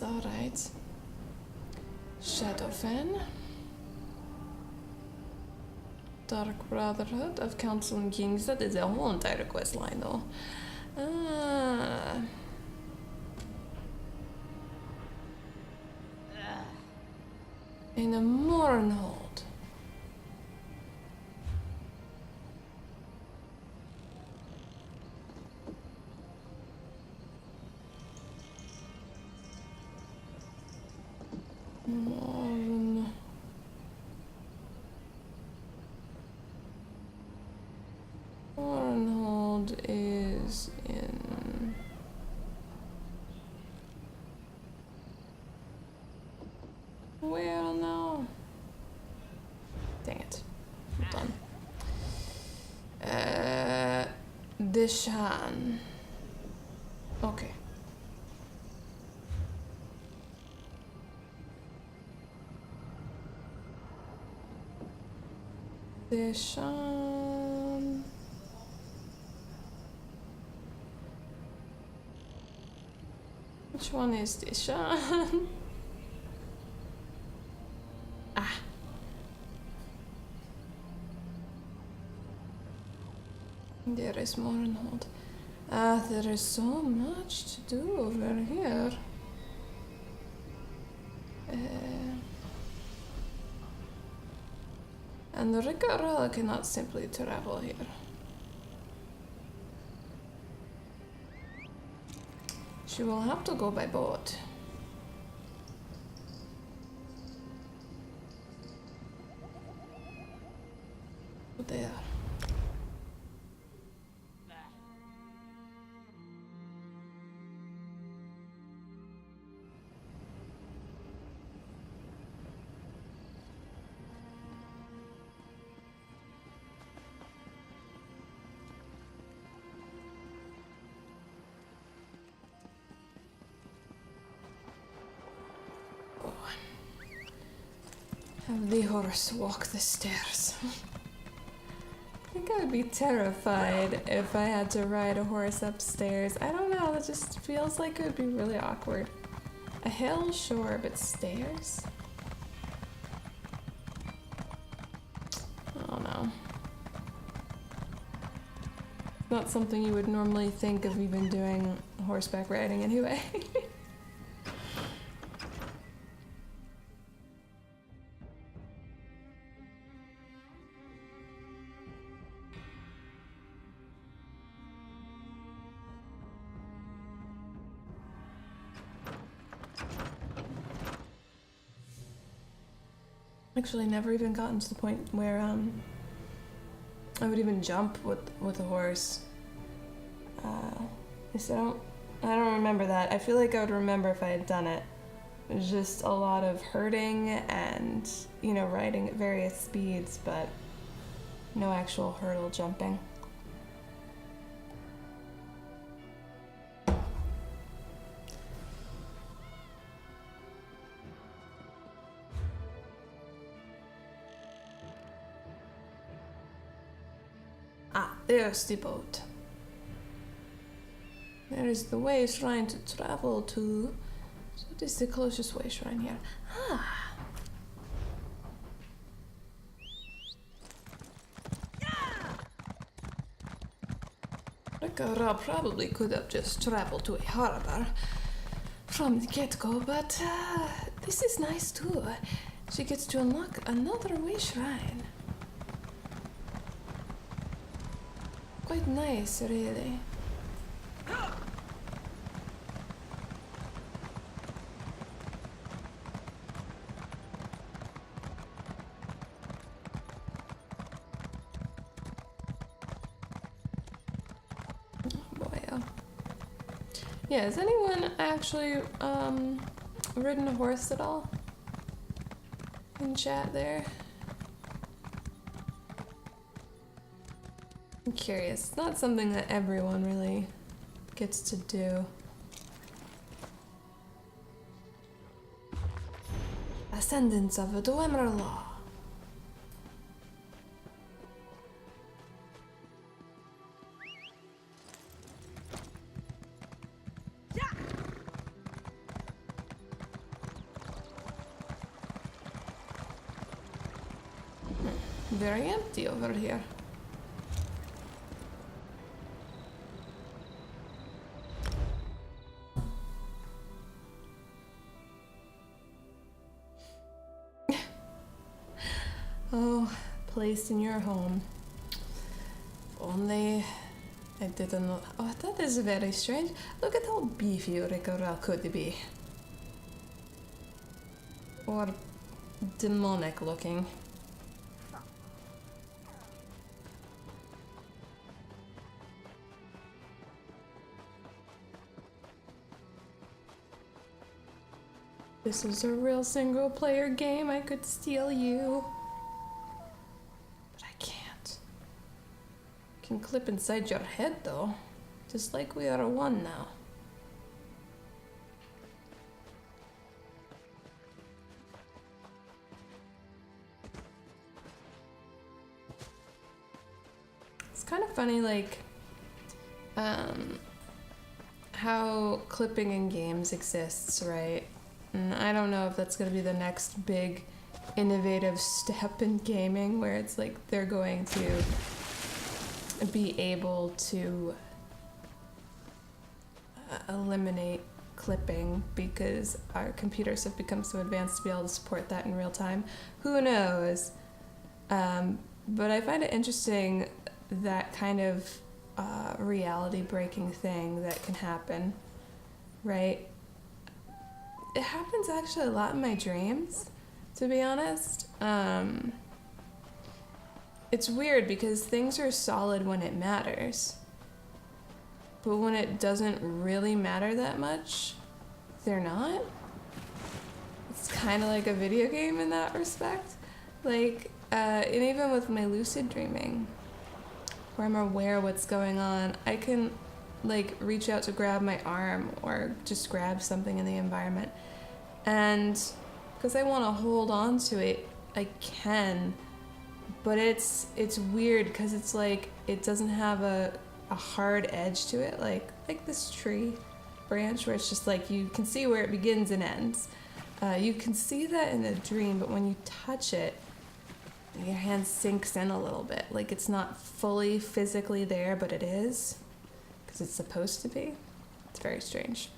Alright. Shadowfen. Dark Brotherhood of Council and Kings. That is a whole entire quest line though. In a Mournhold. Mournhold is in... Where now? Dang it. I'm done. Deshan. Okay. Deshan. Which one is Deshan? Ah. There is Mournhold. There is so much to do over here. And the Rikha'Raal cannot simply travel here. She will have to go by boat. There. Have the horse walk the stairs. I think I would be terrified if I had to ride a horse upstairs. I don't know, it just feels like it would be really awkward. A hill, sure, but stairs? I don't know. Not something you would normally think of even doing horseback riding anyway. Actually never even gotten to the point where I would even jump with a horse. I don't remember that. I feel like I would remember if I had done it. It was just a lot of herding and, you know, riding at various speeds, but no actual hurdle jumping. There's the boat. There is the way shrine to travel to. So this is the closest way shrine here. Ah. Rikha'Raal probably could have just traveled to a harbor from the get-go, but this is nice too. She gets to unlock another way shrine. Quite nice, really. Oh boy, oh. Yeah, has anyone actually ridden a horse at all? In chat there? I'm curious. It's not something that everyone really gets to do. Ascendants of Tamriel. Very empty over here. Oh, placed in your home. Only I didn't know. Oh, that is very strange. Look at how beefy Rikha'Raal could be. Or demonic looking. This is a real single player game. I could steal you. But I can't. I can clip inside your head though. Just like we are one now. It's kind of funny, like, how clipping in games exists, right? And I don't know if that's going to be the next big innovative step in gaming, where it's like they're going to be able to eliminate clipping because our computers have become so advanced to be able to support that in real time. Who knows? But I find it interesting, that kind of reality breaking thing that can happen, right? It happens actually a lot in my dreams, to be honest. It's weird because things are solid when it matters, but when it doesn't really matter that much, they're not. It's kind of like a video game in that respect. Like, and even with my lucid dreaming, where I'm aware of what's going on, I can like reach out to grab my arm or just grab something in the environment. And because I want to hold on to it, I can, but it's weird because it's like it doesn't have a hard edge to it, like this tree branch where it's just like you can see where it begins and ends. You can see that in a dream, but when you touch it, your hand sinks in a little bit. Like it's not fully physically there, but it is, because it's supposed to be. It's very strange.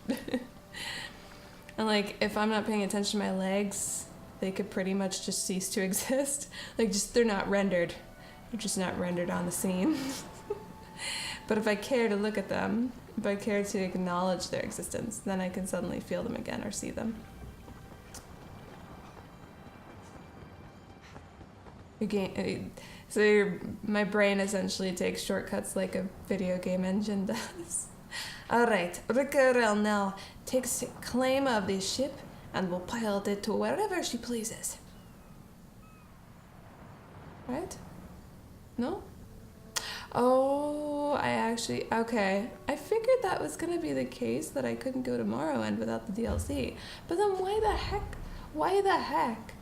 And like, if I'm not paying attention to my legs, they could pretty much just cease to exist. Like just, they're not rendered. They're just not rendered on the scene. But if I care to look at them, if I care to acknowledge their existence, then I can suddenly feel them again or see them. My brain essentially takes shortcuts like a video game engine does. Alright, Rikha'Raal now takes claim of this ship and will pilot it to wherever she pleases. Right? No? Oh, okay. I figured that was gonna be the case, that I couldn't go to Morrowind without the DLC. But then why the heck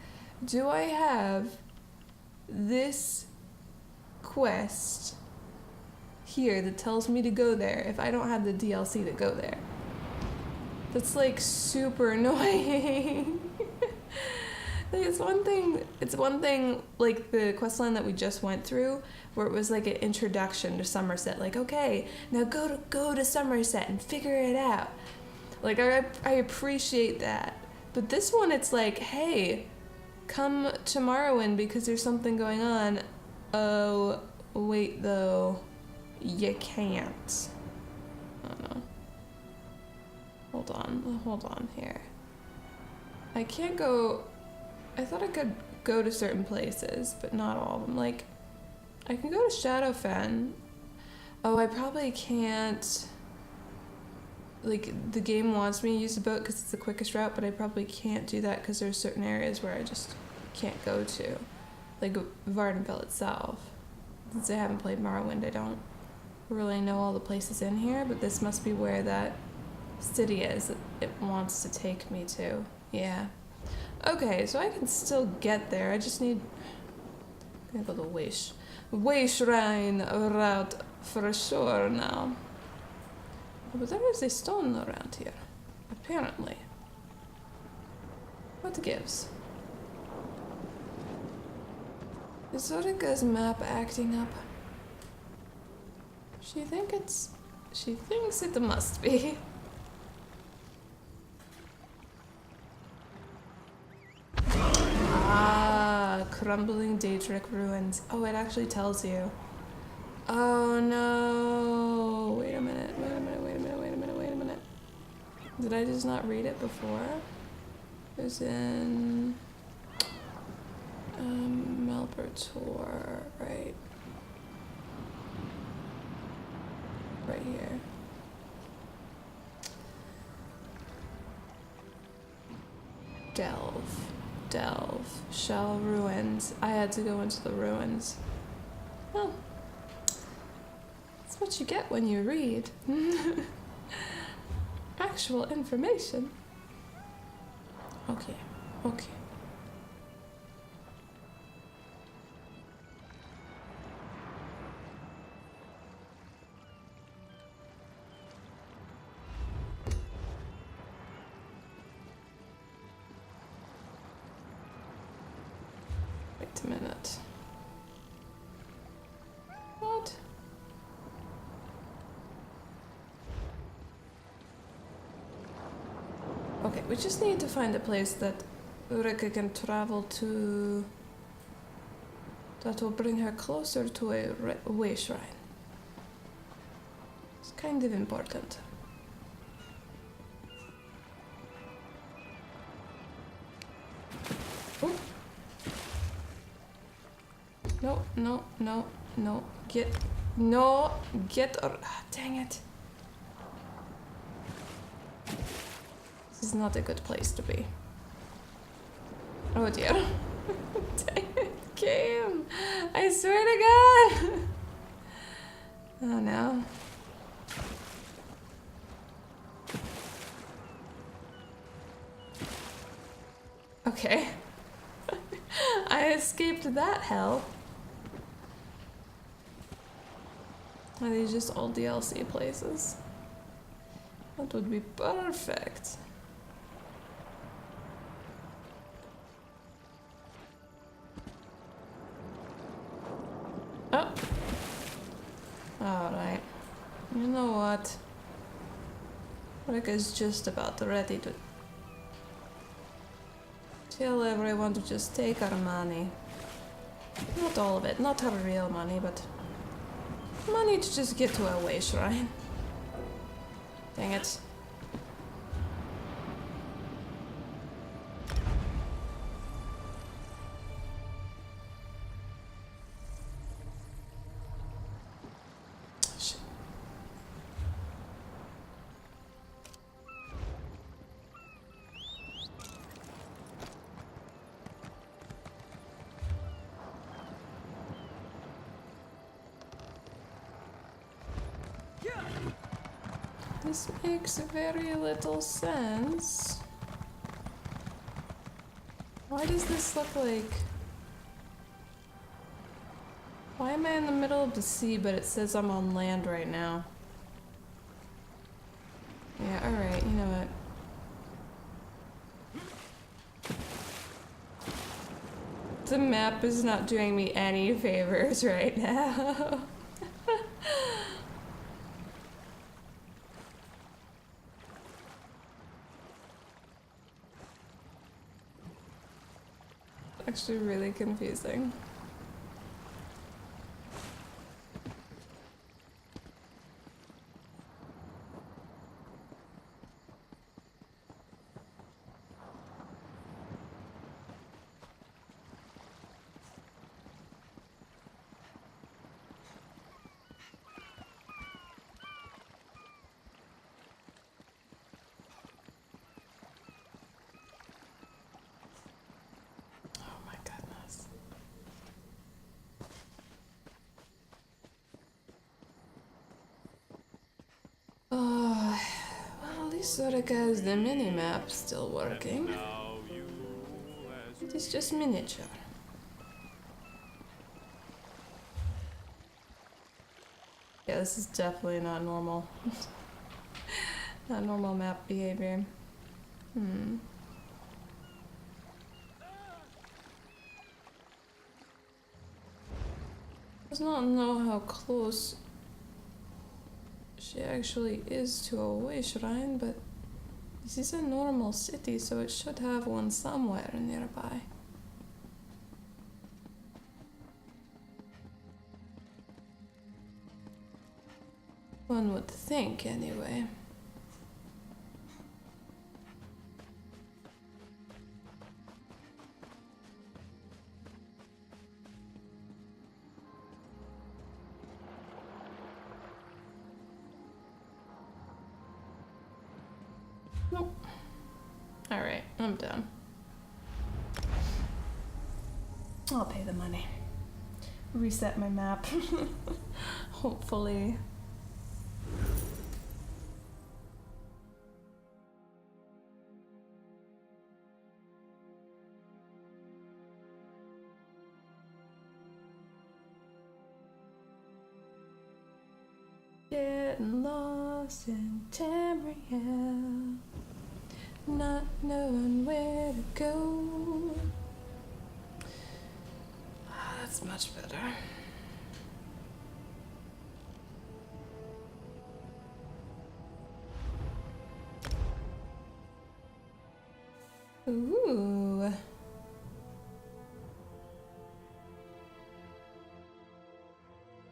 do I have this quest here that tells me to go there if I don't have the DLC to go there? That's like super annoying. Like it's one thing like the questline that we just went through, where it was like an introduction to Somerset, like, okay, now go to Somerset and figure it out. Like I appreciate that. But this one, it's like, hey, come to Morrowind because there's something going on. Oh, wait though, you can't. I don't know. Hold on here. I can't go. I thought I could go to certain places, but not all of them. Like, I can go to Shadowfen. Oh, I probably can't. Like, the game wants me to use the boat because it's the quickest route, but I probably can't do that because there's certain areas where I just can't go to. Like, Vardenfell itself. Since I haven't played Morrowind, I don't really know all the places in here, but this must be where that city is that it wants to take me to. Yeah. Okay, so I can still get there. I just need... I'm gonna go the Wayshrine route for sure now. Oh, but there is a stone around here, apparently. What gives? Is Zorika's map acting up? She thinks it must be. Crumbling Daedric ruins. Oh, it actually tells you. Oh no! Wait a minute. Did I just not read it before? It was in Melbertor, right? Right here. Delve. Shell ruins. I had to go into the ruins. Oh. what you get when you read. Actual information. Okay, okay. Wait a minute. What? Okay, we just need to find a place that Ulrika can travel to that will bring her closer to a way shrine. It's kind of important. Oh. No, no, no, no. Get dang it. This is not a good place to be. Oh dear. Dang it, game. I swear to God. Oh no. Okay. I escaped that hell. Are these just all DLC places? That would be perfect. Oh. Alright. You know what? Rick is just about ready to tell everyone to just take our money. Not all of it, not our real money, but money to just get to a way shrine. Dang it. Shit. This makes very little sense. Why does this look like... Why am I in the middle of the sea, but it says I'm on land right now? Yeah, alright, you know what? The map is not doing me any favors right now. Actually really confusing. Well, at least Zurich has the mini-map still working. It is just miniature. Yeah, this is definitely not normal. Not normal map behavior. Does not know how close she actually is to a way shrine, but this is a normal city, so it should have one somewhere nearby. One would think, anyway. Nope. Alright, I'm done. I'll pay the money. Reset my map. Hopefully Getting lost in Tamriel, not knowing where to go. That's much better. Ooh.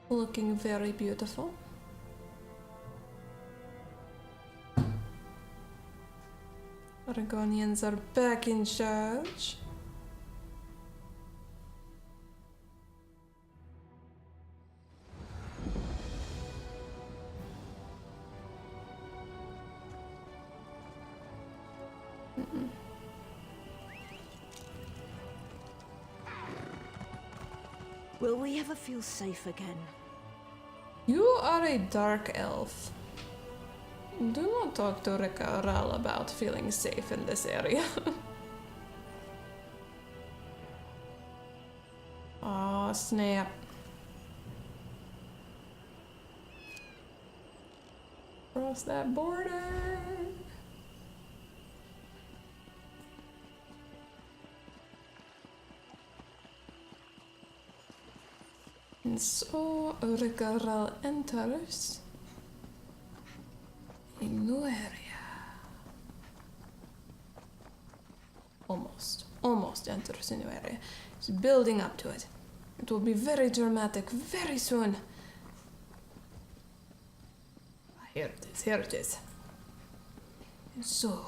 Looking very beautiful. Argonians are back in charge. Will we ever feel safe again? You are a dark elf. Do not talk to Rikha'Raal about feeling safe in this area. Aw, snap. Cross that border. And so Rikha'Raal enters a new area. Almost enters a new area. He's building up to it. It will be very dramatic very soon. Here it is. And so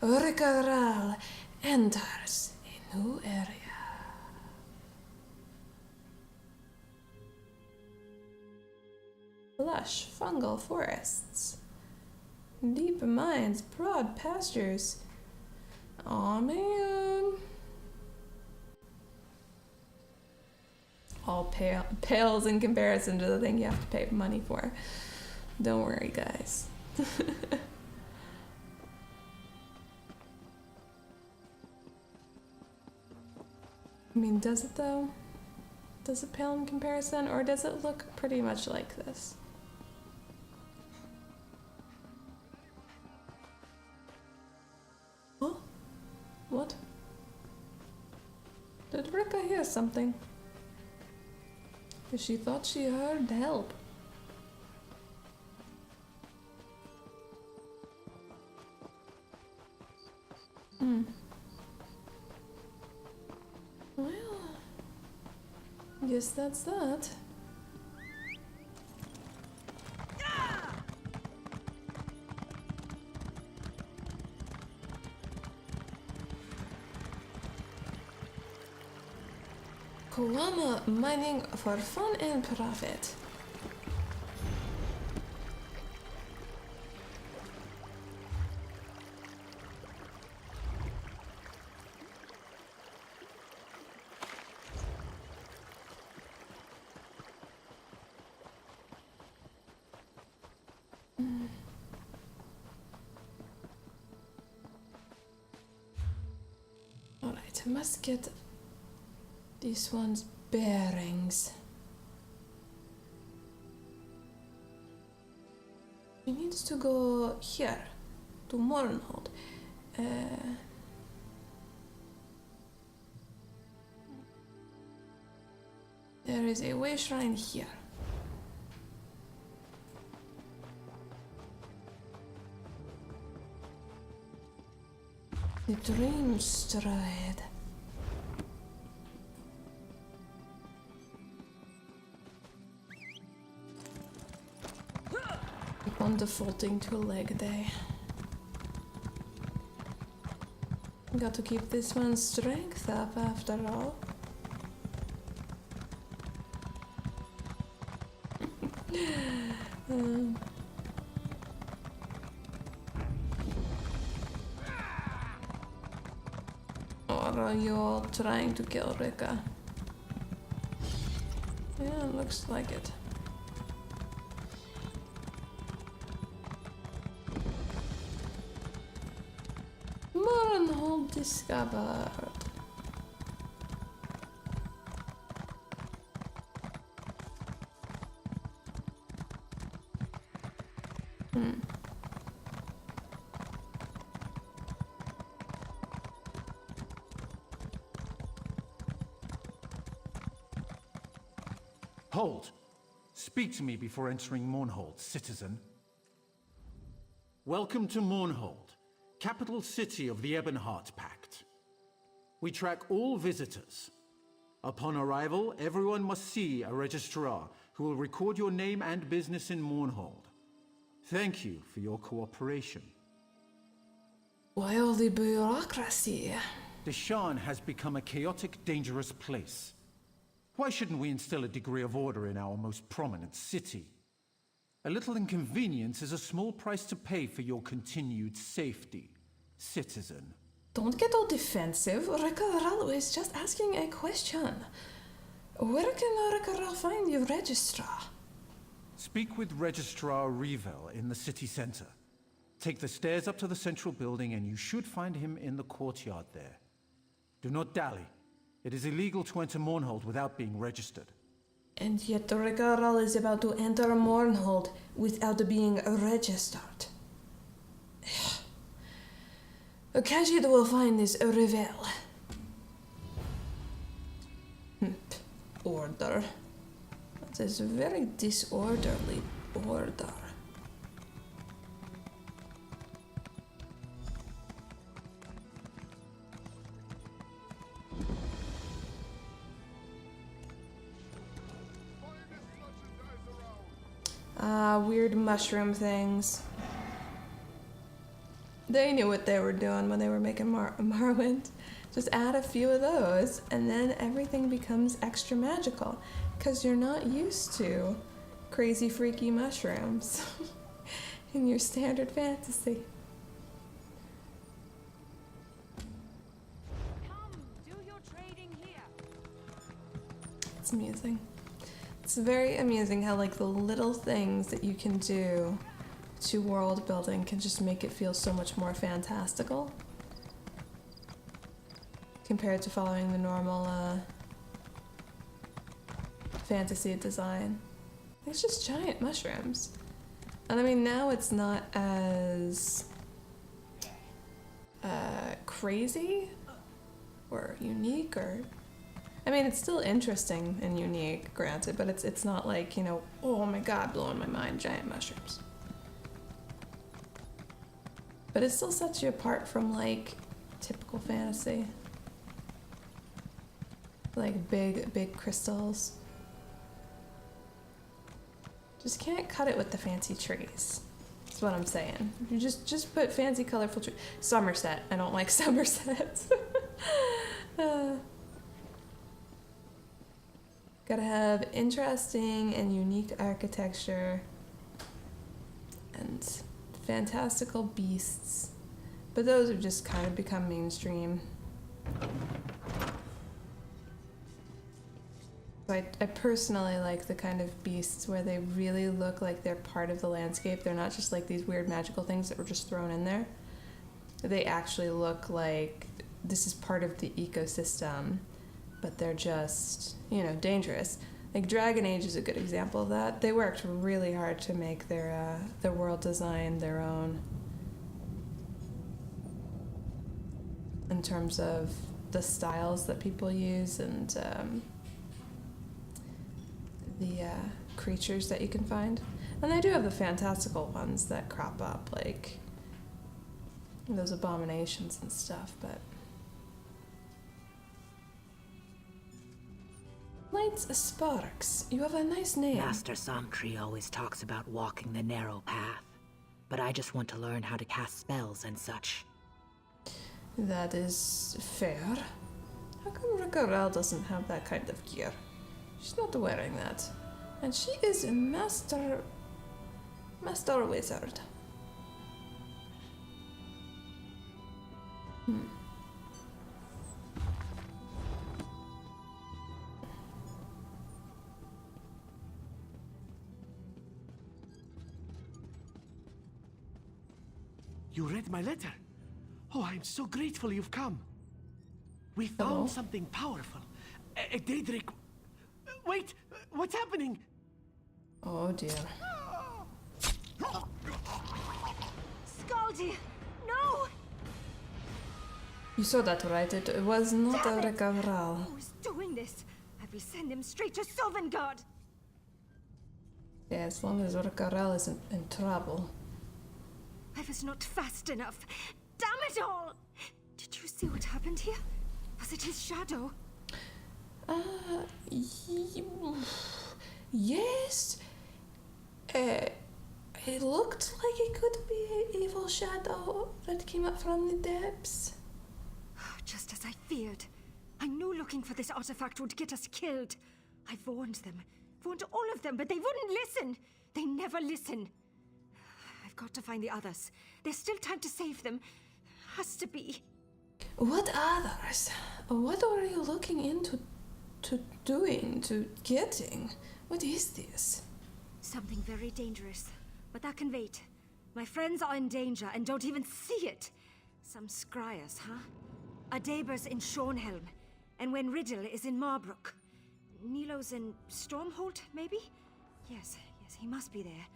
Rikha'Raal enters a new area. Lush fungal forests, deep mines, broad pastures. Aw, man. All pales in comparison to the thing you have to pay money for. Don't worry, guys. I mean, does it though? Does it pale in comparison, or does it look pretty much like this? Huh? What? Did Rika hear something? She thought she heard help. Well, guess that's that. Kuama mining for fun and profit. Alright, I must get this one's bearings. She needs to go here, to Mournhold. There is a way shrine here. The Dream Stride. Keep on defaulting to a leg day. Got to keep this one's strength up after all. Or are you all trying to kill Rika? Yeah, looks like it. Mournhold discovered. Hold! Speak to me before entering Mournhold, citizen. Welcome to Mournhold, capital city of the Ebonheart Pact. We track all visitors. Upon arrival, everyone must see a registrar who will record your name and business in Mournhold. Thank you for your cooperation. Why all the bureaucracy? Deshan has become a chaotic, dangerous place. Why shouldn't we instill a degree of order in our most prominent city? A little inconvenience is a small price to pay for your continued safety, citizen. Don't get all defensive. Rikha'Raal is just asking a question. Where can Rikha'Raal find your registrar? Speak with Registrar Revel in the city center. Take the stairs up to the central building and you should find him in the courtyard there. Do not dally. It is illegal to enter Mournhold without being registered. And yet Rikha'Raal is about to enter Mournhold without being registered. A Khajiit will find this Revel. Order. That is a very disorderly order. Weird mushroom things. They knew what they were doing when they were making Morrowind. Just add a few of those, and then everything becomes extra magical, because you're not used to crazy, freaky mushrooms in your standard fantasy. Come, do your trading here. It's amusing. It's very amusing how, like, the little things that you can do to world building can just make it feel so much more fantastical compared to following the normal fantasy design. It's just giant mushrooms. And I mean, now it's not as crazy or unique, or I mean, it's still interesting and unique, granted, but it's not like, you know, oh my god, blowing my mind, giant mushrooms. But it still sets you apart from, like, typical fantasy. Like big crystals. Just can't cut it with the fancy trees. That's what I'm saying. You just put fancy colorful trees. Somerset. I don't like Somerset. Gotta have interesting and unique architecture and fantastical beasts. But those have just kind of become mainstream. I personally like the kind of beasts where they really look like they're part of the landscape. They're not just like these weird magical things that were just thrown in there. They actually look like this is part of the ecosystem, but they're just, you know, dangerous. Like Dragon Age is a good example of that. They worked really hard to make their world design their own in terms of the styles that people use and the creatures that you can find. And they do have the fantastical ones that crop up, like those abominations and stuff, but Lights Sparks, you have a nice name. Master Samtree always talks about walking the narrow path, but I just want to learn how to cast spells and such. That is fair. How come Rikha'Raal doesn't have that kind of gear? She's not wearing that. And she is a master wizard. You read my letter? Oh, I'm so grateful you've come. We found something powerful. A Daedric... Wait! What's happening? Oh dear. Scaldi! No! You saw that, right? It was not a Damn it! Rikha'Raal. Who's doing this? I will send him straight to Sovngarde. Yeah, as long as Rikha'Raal isn't in trouble. I was not fast enough. Damn it all! Did you see what happened here? Was it his shadow? Yes. It looked like it could be an evil shadow that came up from the depths. Just as I feared. I knew looking for this artifact would get us killed. I warned them. Warned all of them, but they wouldn't listen. They never listen. I've got to find the others. There's still time to save them. Has to be. What others? What are you looking into to getting? What is this? Something very dangerous. But that can wait. My friends are in danger and don't even see it. Some scryers, huh? Adaber's in Shornhelm. And when Riddle is in Marbrook. Nilo's in Stormhold, maybe? Yes, he must be there.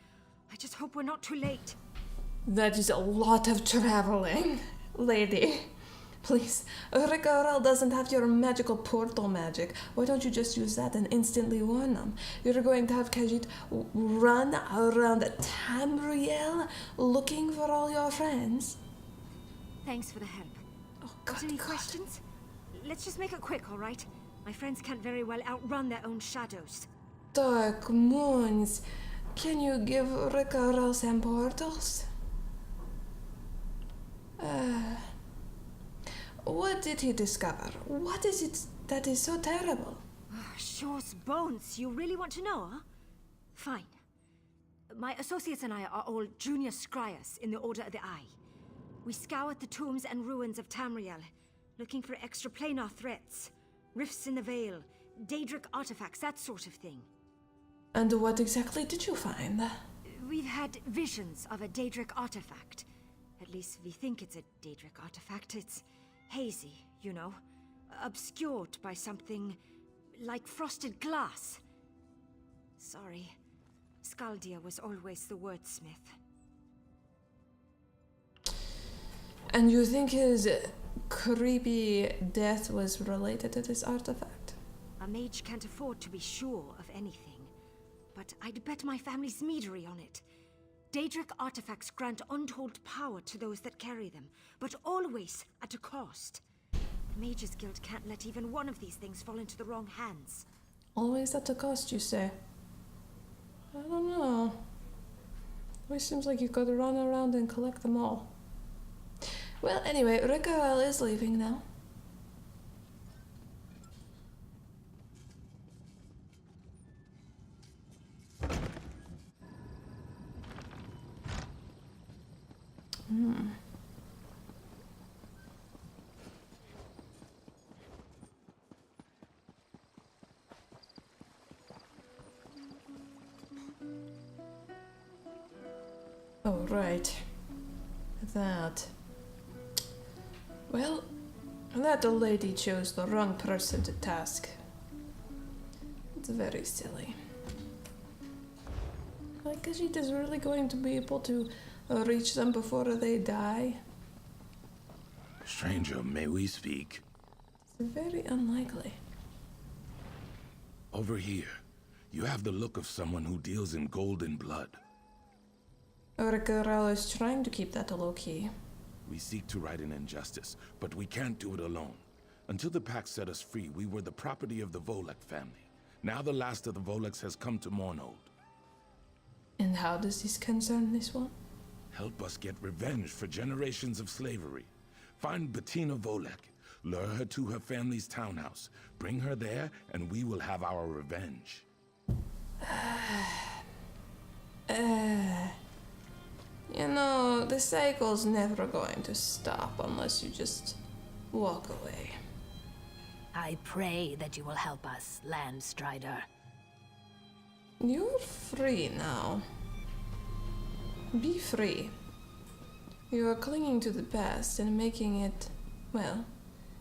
I just hope we're not too late. That is a lot of traveling, lady. Please, Rikha'Raal doesn't have your magical portal magic. Why don't you just use that and instantly warn them? You're going to have Khajiit run around Tamriel looking for all your friends. Thanks for the help. Oh, Got any questions? Let's just make it quick, all right? My friends can't very well outrun their own shadows. Dark moons. Can you give Rikha'Raal some portals? What did he discover? What is it that is so terrible? Shaw's bones. You really want to know, huh? Fine. My associates and I are all junior scryers in the Order of the Eye. We scoured the tombs and ruins of Tamriel, looking for extraplanar threats, rifts in the veil, Daedric artifacts, that sort of thing. And what exactly did you find? We've had visions of a Daedric artifact. At least we think it's a Daedric artifact. It's hazy, you know, obscured by something like frosted glass. Sorry, Skaldia was always the wordsmith. And you think his creepy death was related to this artifact? A mage can't afford to be sure of anything, but I'd bet my family's meadery on it. Daedric artifacts grant untold power to those that carry them, but always at a cost. The Mages Guild can't let even one of these things fall into the wrong hands. Always at a cost, you say? I don't know. Always seems like you could run around and collect them all. Well, anyway, Rikha'Raal is leaving now. Oh, right. That. Well, that lady chose the wrong person to task. It's very silly. Like, Khajiit is really going to be able to reach them before they die? Stranger, may we speak? It's very unlikely. Over here, you have the look of someone who deals in gold and blood. Rikha'Raal is trying to keep that low-key. We seek to right an injustice, but we can't do it alone. Until the pact set us free, we were the property of the Volek family. Now the last of the Voleks has come to Mournhold. And how does this concern this one? Help us get revenge for generations of slavery. Find Bettina Volek, lure her to her family's townhouse, bring her there, and we will have our revenge. You know, the cycle's never going to stop unless you just walk away. I pray that you will help us, Landstrider. You're free now. Be free. You are clinging to the past and making it, well,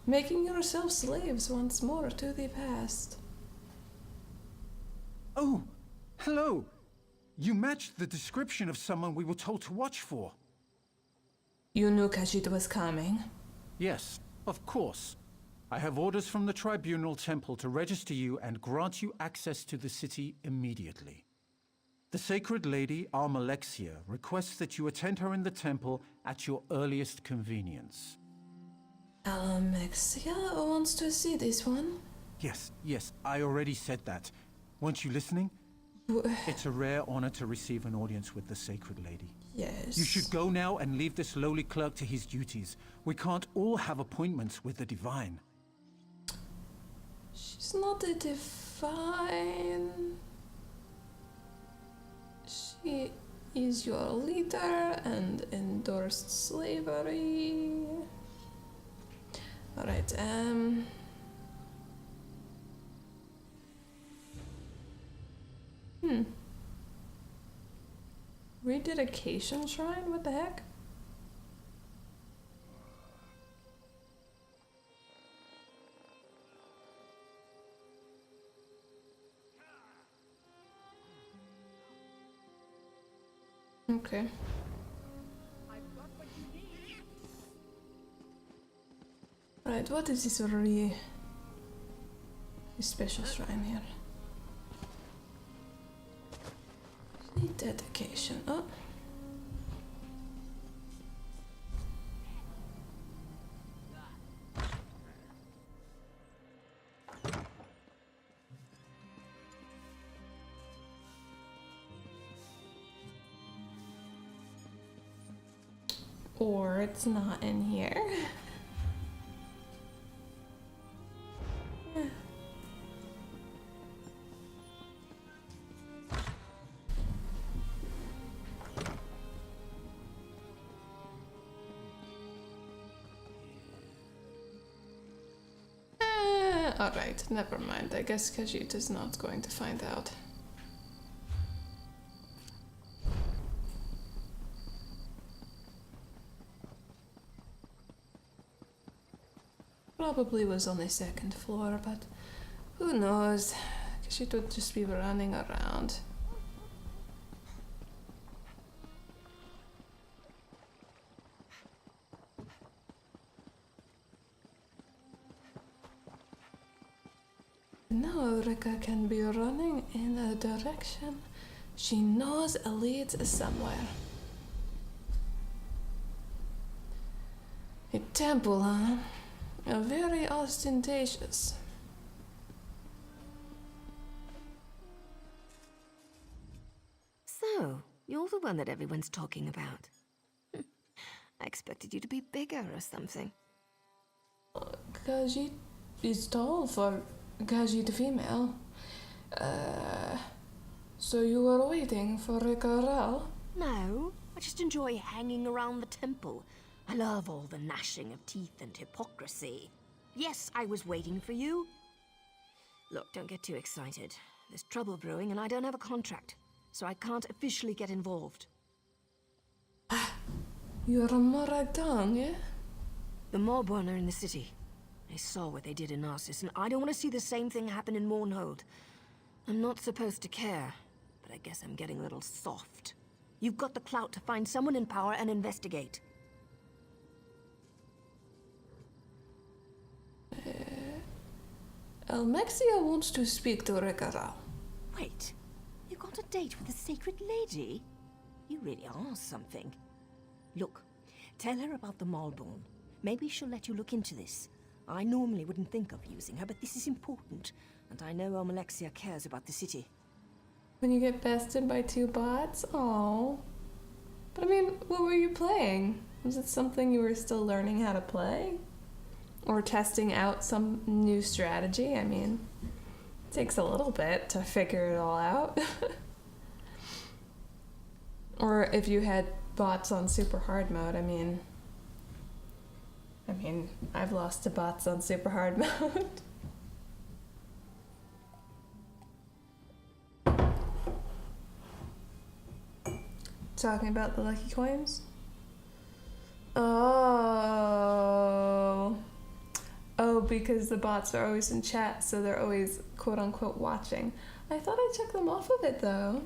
making yourself slaves once more to the past. Oh, hello. You matched the description of someone we were told to watch for. You knew Khajiit was coming? Yes, of course. I have orders from the Tribunal Temple to register you and grant you access to the city immediately. The Sacred Lady, aLuckyMuse, requests that you attend her in the temple at your earliest convenience. aLuckyMuse wants to see this one. Yes, I already said that. Weren't you listening? It's a rare honor to receive an audience with the Sacred Lady. Yes. You should go now and leave this lowly clerk to his duties. We can't all have appointments with the Divine. She's not a Divine. She is your leader and endorsed slavery. Alright, Rededication shrine? What the heck? Okay. Right, what is this this special shrine here? Dedication. Oh. Or it's not in here. Alright, never mind. I guess Khajiit is not going to find out. Probably was on the second floor, but who knows? Khajiit would just be running around. Now Rika can be running in a direction she knows leads somewhere. A temple, huh? Very ostentatious. So, you're the one that everyone's talking about. I expected you to be bigger or something. Khajiit is tall for Khajiit female. So you were waiting for Rikha'Raal? No, I just enjoy hanging around the temple. I love all the gnashing of teeth and hypocrisy. Yes, I was waiting for you. Look, don't get too excited. There's trouble brewing and I don't have a contract, so I can't officially get involved. You're a Moradang, yeah? The Morborn are in the city. I saw what they did in Narcissus, and I don't want to see the same thing happen in Mournhold. I'm not supposed to care, but I guess I'm getting a little soft. You've got the clout to find someone in power and investigate. aLuckyMuse wants to speak to Rikha'Raal. Wait, you got a date with the Sacred Lady? You really are something. Look, tell her about the Malborn. Maybe she'll let you look into this. I normally wouldn't think of using her, but this is important, and I know aLuckyMuse cares about the city. When you get bested by 2 bots? Oh. But I mean, what were you playing? Was it something you were still learning how to play? Or testing out some new strategy? I mean, it takes a little bit to figure it all out. Or if you had bots on super hard mode, I mean, I've lost to bots on super hard mode. Talking about the lucky coins? Oh, because the bots are always in chat, so they're always quote-unquote watching. I thought I took them off of it, though.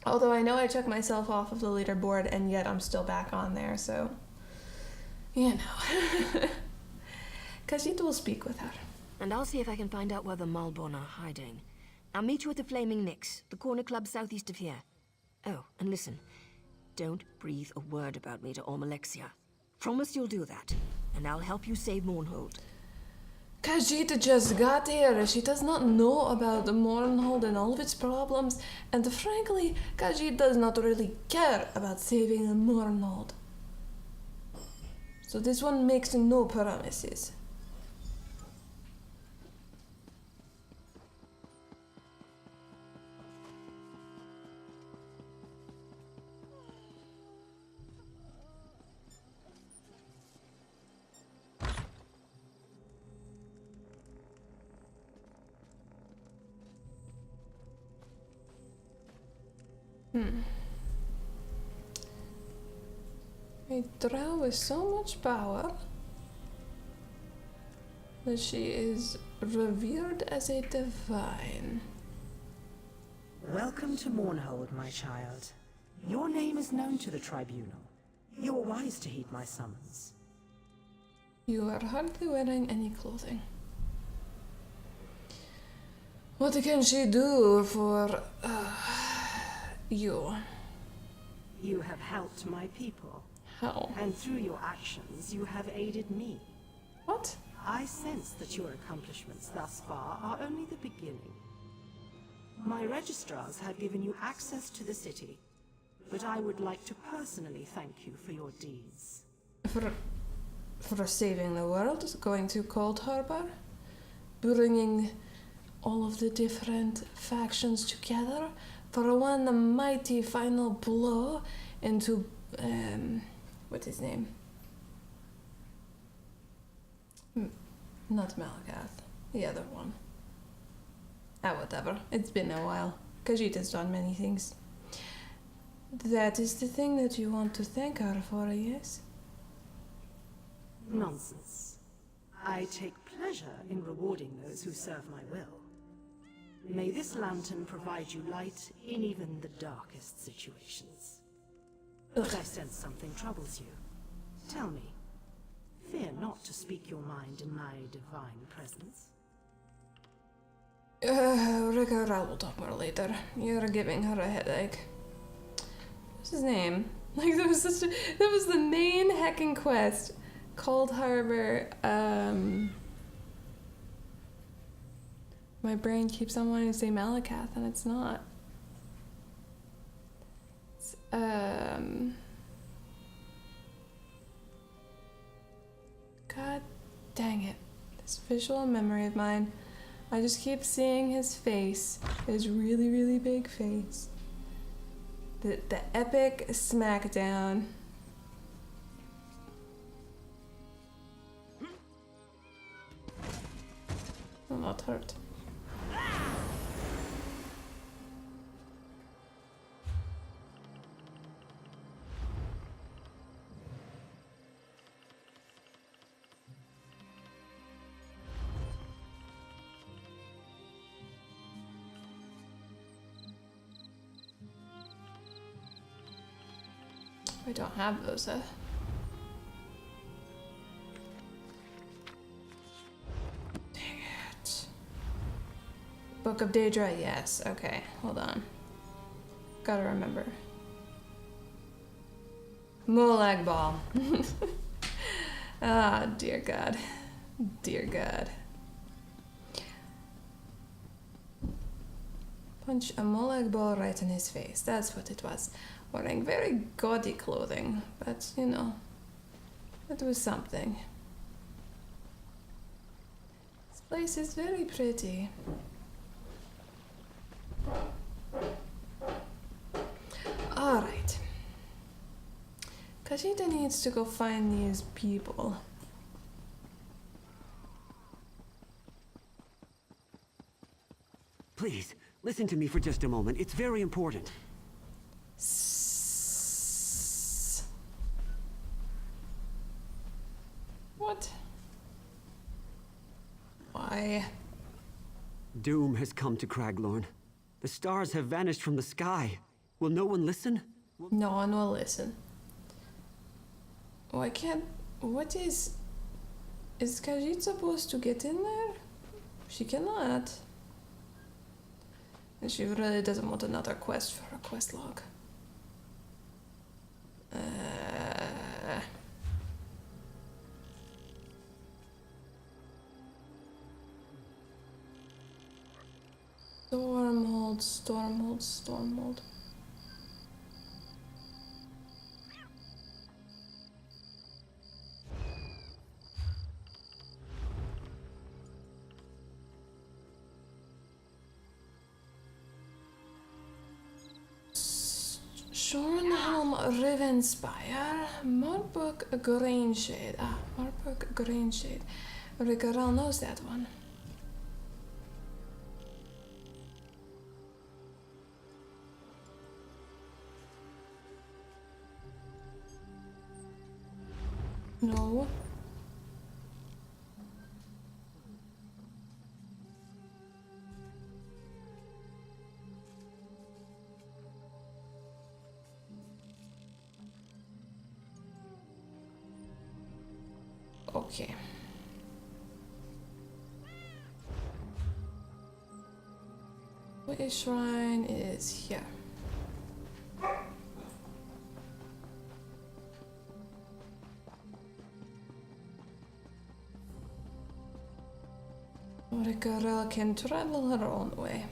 Although I know I took myself off of the leaderboard, and yet I'm still back on there, so... You know. Khajiit will speak with her. And I'll see if I can find out where the Malborn are hiding. I'll meet you at the Flaming Nix, the corner club southeast of here. Oh, and listen. Don't breathe a word about me to Ormalexia. Promise you'll do that, and I'll help you save Mournhold. Khajiit just got here. She does not know about the Mournhold and all of its problems, and frankly, Khajiit does not really care about saving the Mournhold. So this one makes no promises. A drow with so much power that she is revered as a divine. Welcome to Mournhold, my child. Your name is known to the tribunal. You are wise to heed my summons. You are hardly wearing any clothing. What can she do for you? You have helped my people. How? And through your actions, you have aided me. What? I sense that your accomplishments thus far are only the beginning. My registrars have given you access to the city, but I would like to personally thank you for your deeds. For saving the world, going to Cold Harbor, bringing all of the different factions together for one mighty final blow into, what's his name? Not Malakath, the other one. Whatever. It's been a while. Khajiit has done many things. That is the thing that you want to thank her for, yes? Nonsense. I take pleasure in rewarding those who serve my will. May this lantern provide you light in even the darkest situations. But I sense something troubles you. Tell me, fear not to speak your mind in my divine presence. Rikha'Raal will talk more later. You're giving her a headache. What's his name? Like, that was the main heckin' quest. Cold Harbor, my brain keeps on wanting to say Malakath, and it's not. It's, God dang it. This visual memory of mine. I just keep seeing his face. His really, really big face. The epic smackdown. I'm not hurt. We don't have those, Dang it. Book of Daedra, yes. Okay, hold on. Gotta remember. Molag Ball. Ah, dear God. Dear God. Punch a Molag Ball right in his face. That's what it was. Wearing very gaudy clothing, but you know, it was something. This place is very pretty. Alright. Khajiit needs to go find these people. Please, listen to me for just a moment. It's very important. What? Why? Doom has come to Craglorn. The stars have vanished from the sky. Will no one listen? No one will listen. Why can't... What is... Is Khajiit supposed to get in there? She cannot. And she really doesn't want another quest for a quest log. Stormhold, Stormhold, Stormhold. Shornhelm Rivenspire, Morbrook Greenshade. Ah, Morbrook Greenshade. Rikha'Raal knows that one. No. Okay. Which shrine is here? Rikha'Raal can travel her own way.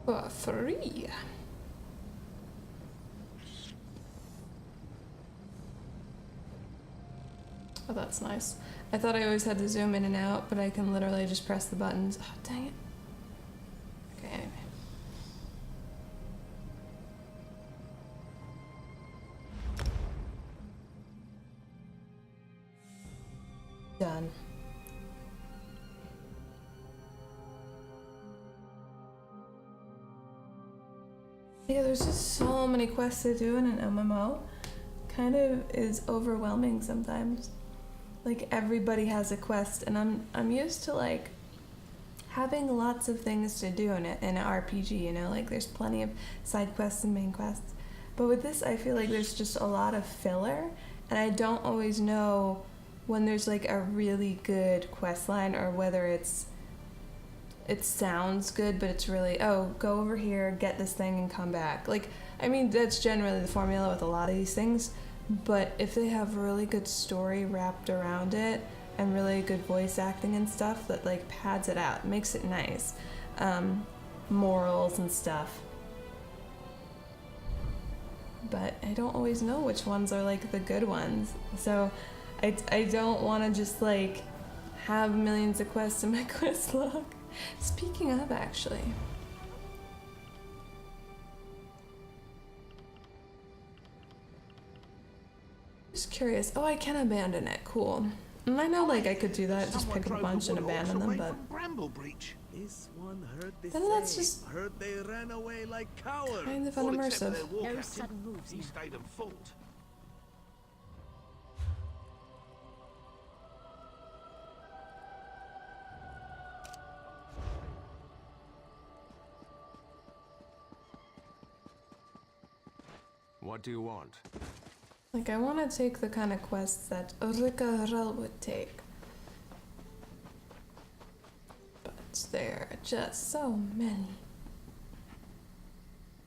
For free. Oh, that's nice. I thought I always had to zoom in and out, but I can literally just press the buttons. Oh, dang it. Okay, anyway. Done. Yeah, there's just so many quests to do in an MMO. Kind of is overwhelming sometimes. Like everybody has a quest, and I'm used to like having lots of things to do in an RPG, you know, like there's plenty of side quests and main quests. But with this, I feel like there's just a lot of filler, and I don't always know when there's like a really good quest line or whether it sounds good, but it's really, oh, go over here, get this thing, and come back. Like, I mean, that's generally the formula with a lot of these things. But if they have really good story wrapped around it and really good voice acting and stuff that like pads it out, makes it nice, morals and stuff. But I don't always know which ones are like the good ones. So I don't want to just like have millions of quests in my quest log. Speaking of, actually. Just curious. Oh, I can abandon it. Cool. And I know, like, I could do that, just pick up a bunch and abandon them, but This one heard the then that's just heard they ran away like cowards. kind of All except for unimmersive. their war No captain. sudden moves He now. stayed and fought. What do you want? Like, I want to take the kind of quests that Rikha'Raal would take. But there are just so many.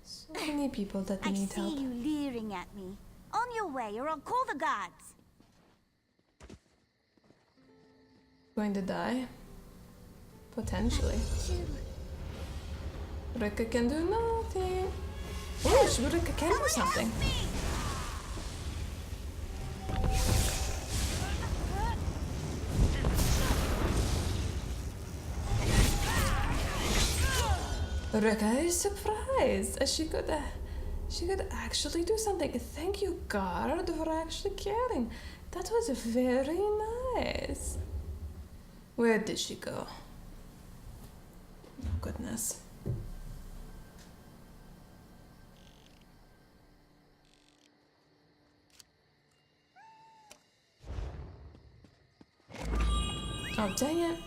So many people that need I see help. you leering at me. On your way, or I'll call the guards. Going to die? Potentially. Rikka can do nothing. Oh, Rikka can do something. Rikka is surprised. She could actually do something. Thank you, guard, for actually caring. That was very nice. Where did she go? Oh, goodness. Oh, dang it.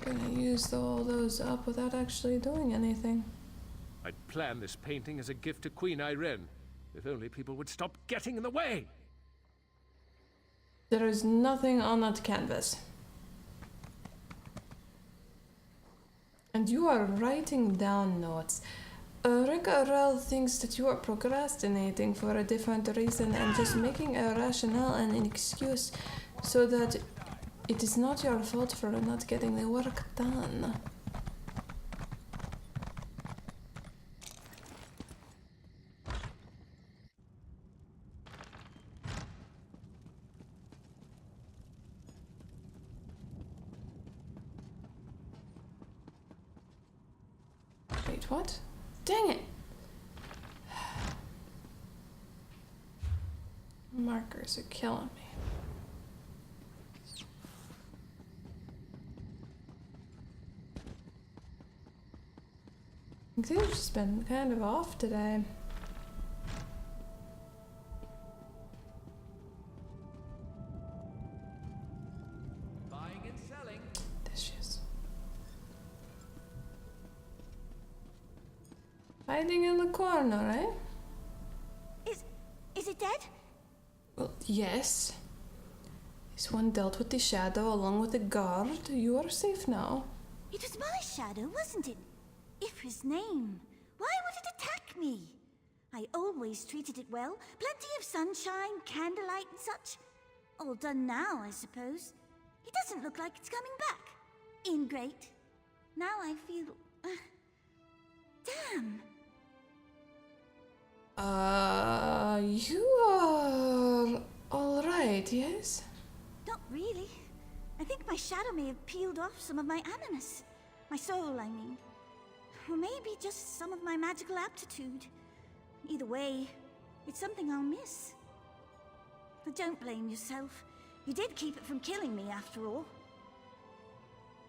I'm gonna use all those up without actually doing anything. I'd planned this painting as a gift to Queen Irene. If only people would stop getting in the way! There is nothing on that canvas. And you are writing down notes. Rikha'Raal thinks that you are procrastinating for a different reason and just making a rationale and an excuse so that it is not your fault for not getting the work done. Wait, what? Dang it! Markers are killing me. They've just been kind of off today. Buying and selling. Dishes. Hiding in the corner, eh? Is it dead? Well, yes. This one dealt with the shadow along with the guard. You are safe now. It was my shadow, wasn't it? Ifra's name. Why would it attack me? I always treated it well. Plenty of sunshine, candlelight and such. All done now, I suppose. It doesn't look like it's coming back. Ingrate. Now I feel... damn. You are alright, yes? Not really. I think my shadow may have peeled off some of my animus. My soul, I mean. Or maybe just some of my magical aptitude. Either way, it's something I'll miss. But don't blame yourself. You did keep it from killing me, after all.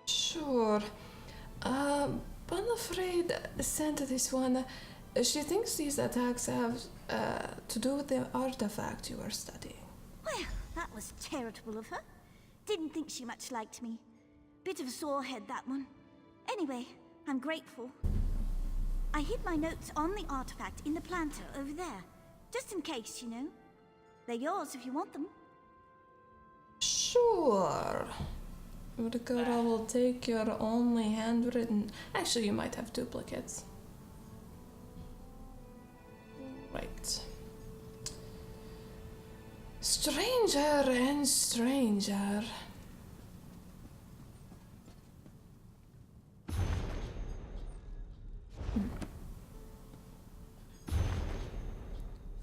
Sure. I'm afraid, Santa, this one, she thinks these attacks have to do with the artifact you are studying. Well, that was charitable of her. Didn't think she much liked me. Bit of a sore head, that one. Anyway, I'm grateful. I hid my notes on the artifact in the planter over there. Just in case, you know. They're yours if you want them. Sure. Rikha'Raal will take your only handwritten... Actually, you might have duplicates. Right. Stranger and stranger.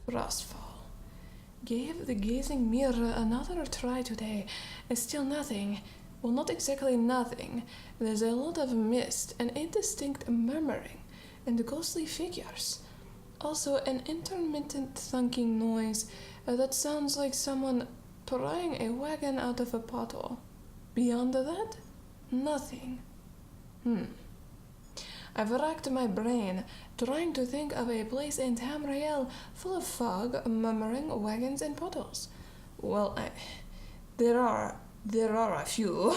Frostfall. Gave the gazing mirror another try today. Still nothing. Well, not exactly nothing. There's a lot of mist, an indistinct murmuring, and ghostly figures. Also, an intermittent thunking noise that sounds like someone prying a wagon out of a pothole. Beyond that, nothing. I've racked my brain, trying to think of a place in Tamriel full of fog, murmuring wagons and potholes. Well, there are a few.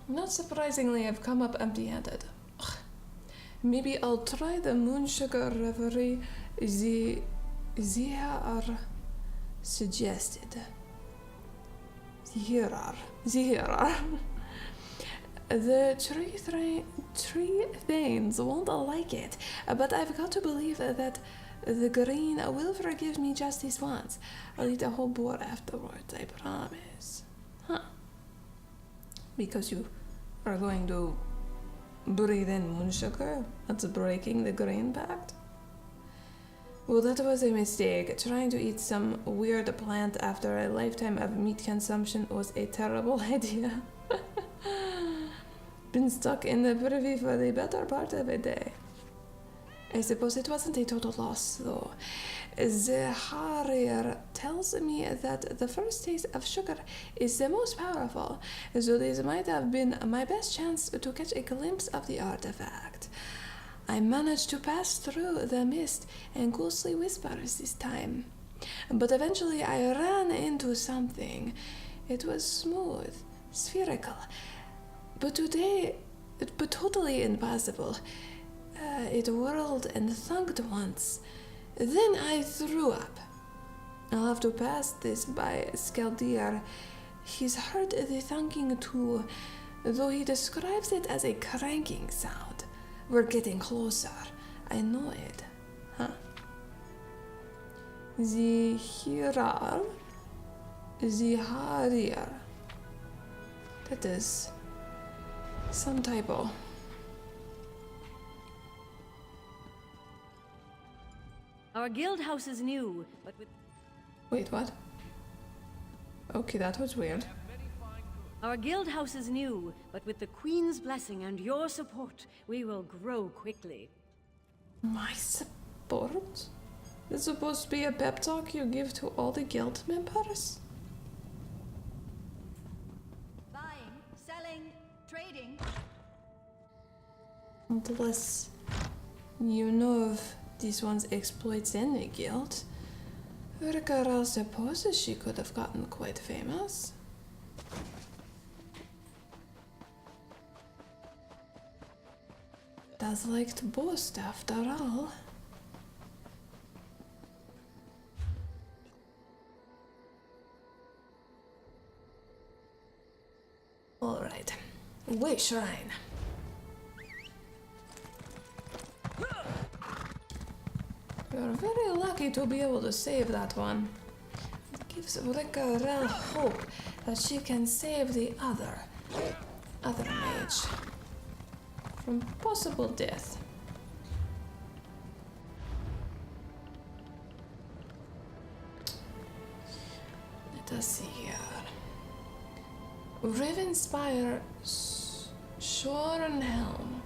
Not surprisingly, I've come up empty-handed. Maybe I'll try the Moonsugar Reverie Zihaar suggested. Zihaar. The tree thanes won't like it, but I've got to believe that the green will forgive me just this once. I'll eat a whole boar afterwards, I promise. Huh. Because you are going to breathe in moonsugar? That's breaking the green pact? Well, that was a mistake. Trying to eat some weird plant after a lifetime of meat consumption was a terrible idea. Been stuck in the privy for the better part of a day. I suppose it wasn't a total loss, though. The Harrier tells me that the first taste of sugar is the most powerful, so this might have been my best chance to catch a glimpse of the artifact. I managed to pass through the mist and ghostly whispers this time. But eventually I ran into something. It was smooth, spherical, but totally impossible. It whirled and thunked once. Then I threw up. I'll have to pass this by Skaldir. He's heard the thunking too, though he describes it as a cranking sound. We're getting closer. I know it. Huh? Zihirar? Ziharir. That is some typo. Our guild house is new, but with... Wait, what? Okay, that was weird. Our guild house is new, but with the Queen's blessing and your support, we will grow quickly. My support? It's supposed to be a pep talk you give to all the guild members? Buying, selling, trading. Unless you know of this one's exploits in the guild, Rikha'Raal supposes she could have gotten quite famous. Does like to boast after all. Alright, Way Shrine. You're very lucky to be able to save that one. It gives Rikha'Raal hope that she can save the other mage from possible death. Let us see here. Ravenspire Shorenhelm.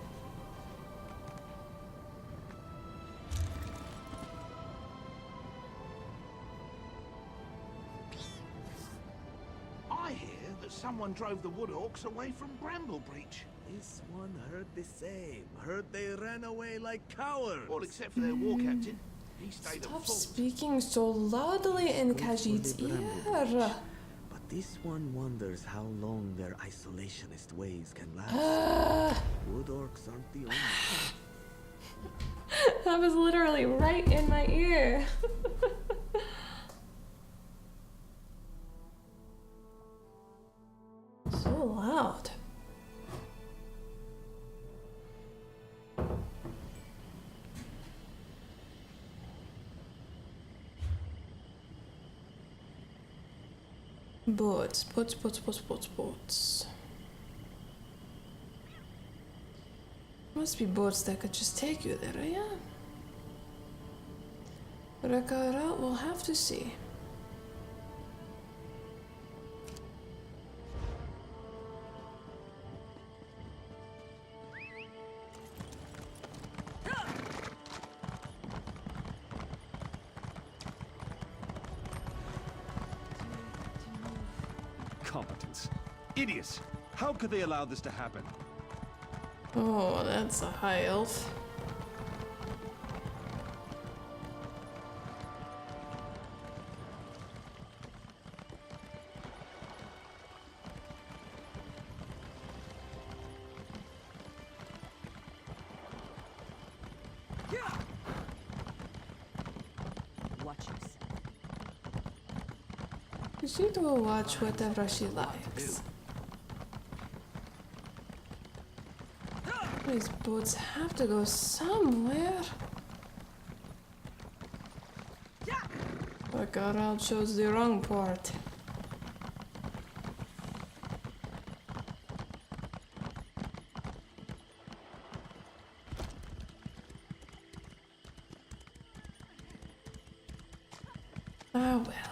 I hear that someone drove the Woodhawks away from Bramblebreach. This one heard the same. Heard they ran away like cowards. All except for their war captain. He stayed at Stop full. speaking so loudly in Khajiit's ear. But this one wonders how long their isolationist ways can last. Woodorcs aren't the only That was literally right in my ear. So loud. Boats. Must be boats that could just take you there, yeah? Rikha'Raal will have to see. Incompetence. Idiots! How could they allow this to happen? Oh, that's a high elf. Watch yourself. She will watch whatever she likes. These boats have to go somewhere. Rikha'Raal chose the wrong port. Ah well.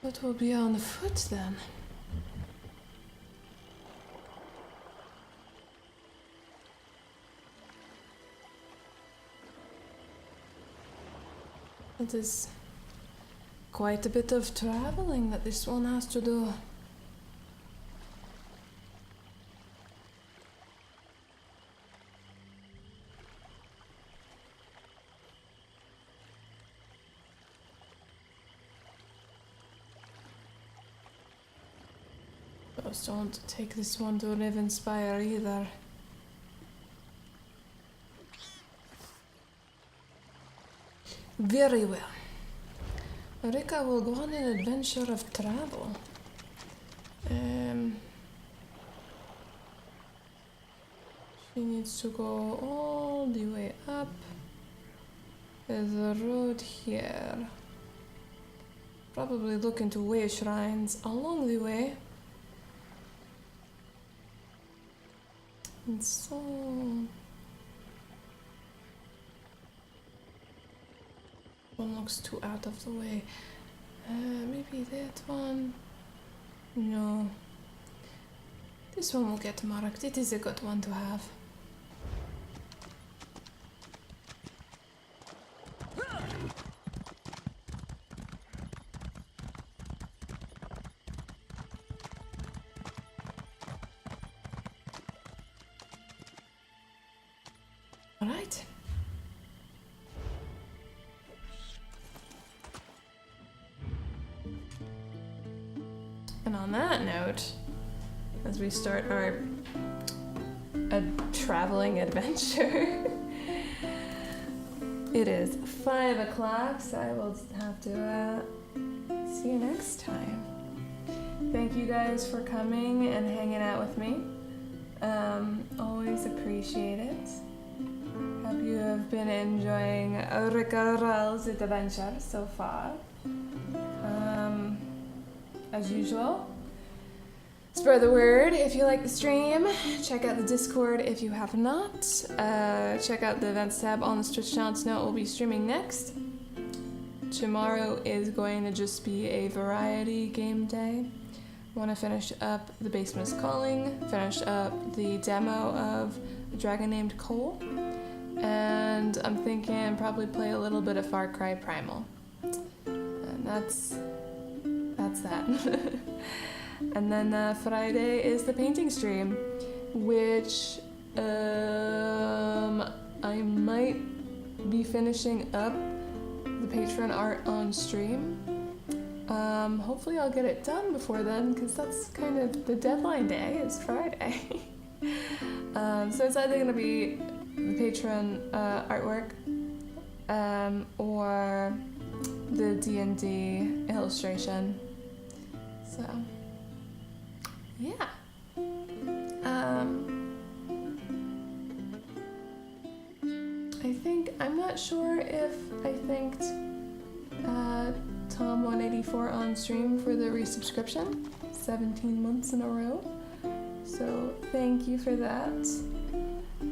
What will be on foot then? It is quite a bit of traveling that this one has to do. Just don't take this one to Rivenspire either. Very well. Rika will go on an adventure of travel. She needs to go all the way up. There's a road here. Probably look into way shrines along the way. And so... one looks too out of the way. Maybe that one? No. This one will get marked. It is a good one to have. All right. And on that note, as we start our traveling adventure, it is 5 o'clock, so I will have to see you next time. Thank you guys for coming and hanging out with me. Always appreciate it. Hope you have been enjoying Rikha'Raal's adventure so far. As usual, spread the word if you like the stream. Check out the Discord if you have not. Check out the events tab on the Twitch channel to know what we'll be streaming next. Tomorrow is going to just be a variety game day. I want to finish up The Basement is Calling, finish up the demo of A Dragon Named Cole, and I'm thinking probably play a little bit of Far Cry Primal. And that's that. And then Friday is the painting stream, which I might be finishing up the patron art on stream. Hopefully I'll get it done before then, because that's kind of the deadline day is Friday. So it's either going to be the patron artwork or the D&D illustration. So, yeah. I'm not sure if I thanked Tom184 on stream for the resubscription, 17 months in a row. So thank you for that.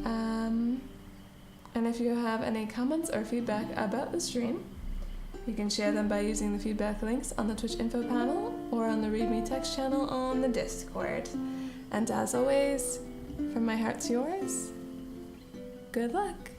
And if you have any comments or feedback about the stream, you can share them by using the feedback links on the Twitch info panel or on the README text channel on the Discord. And as always, from my heart to yours, good luck!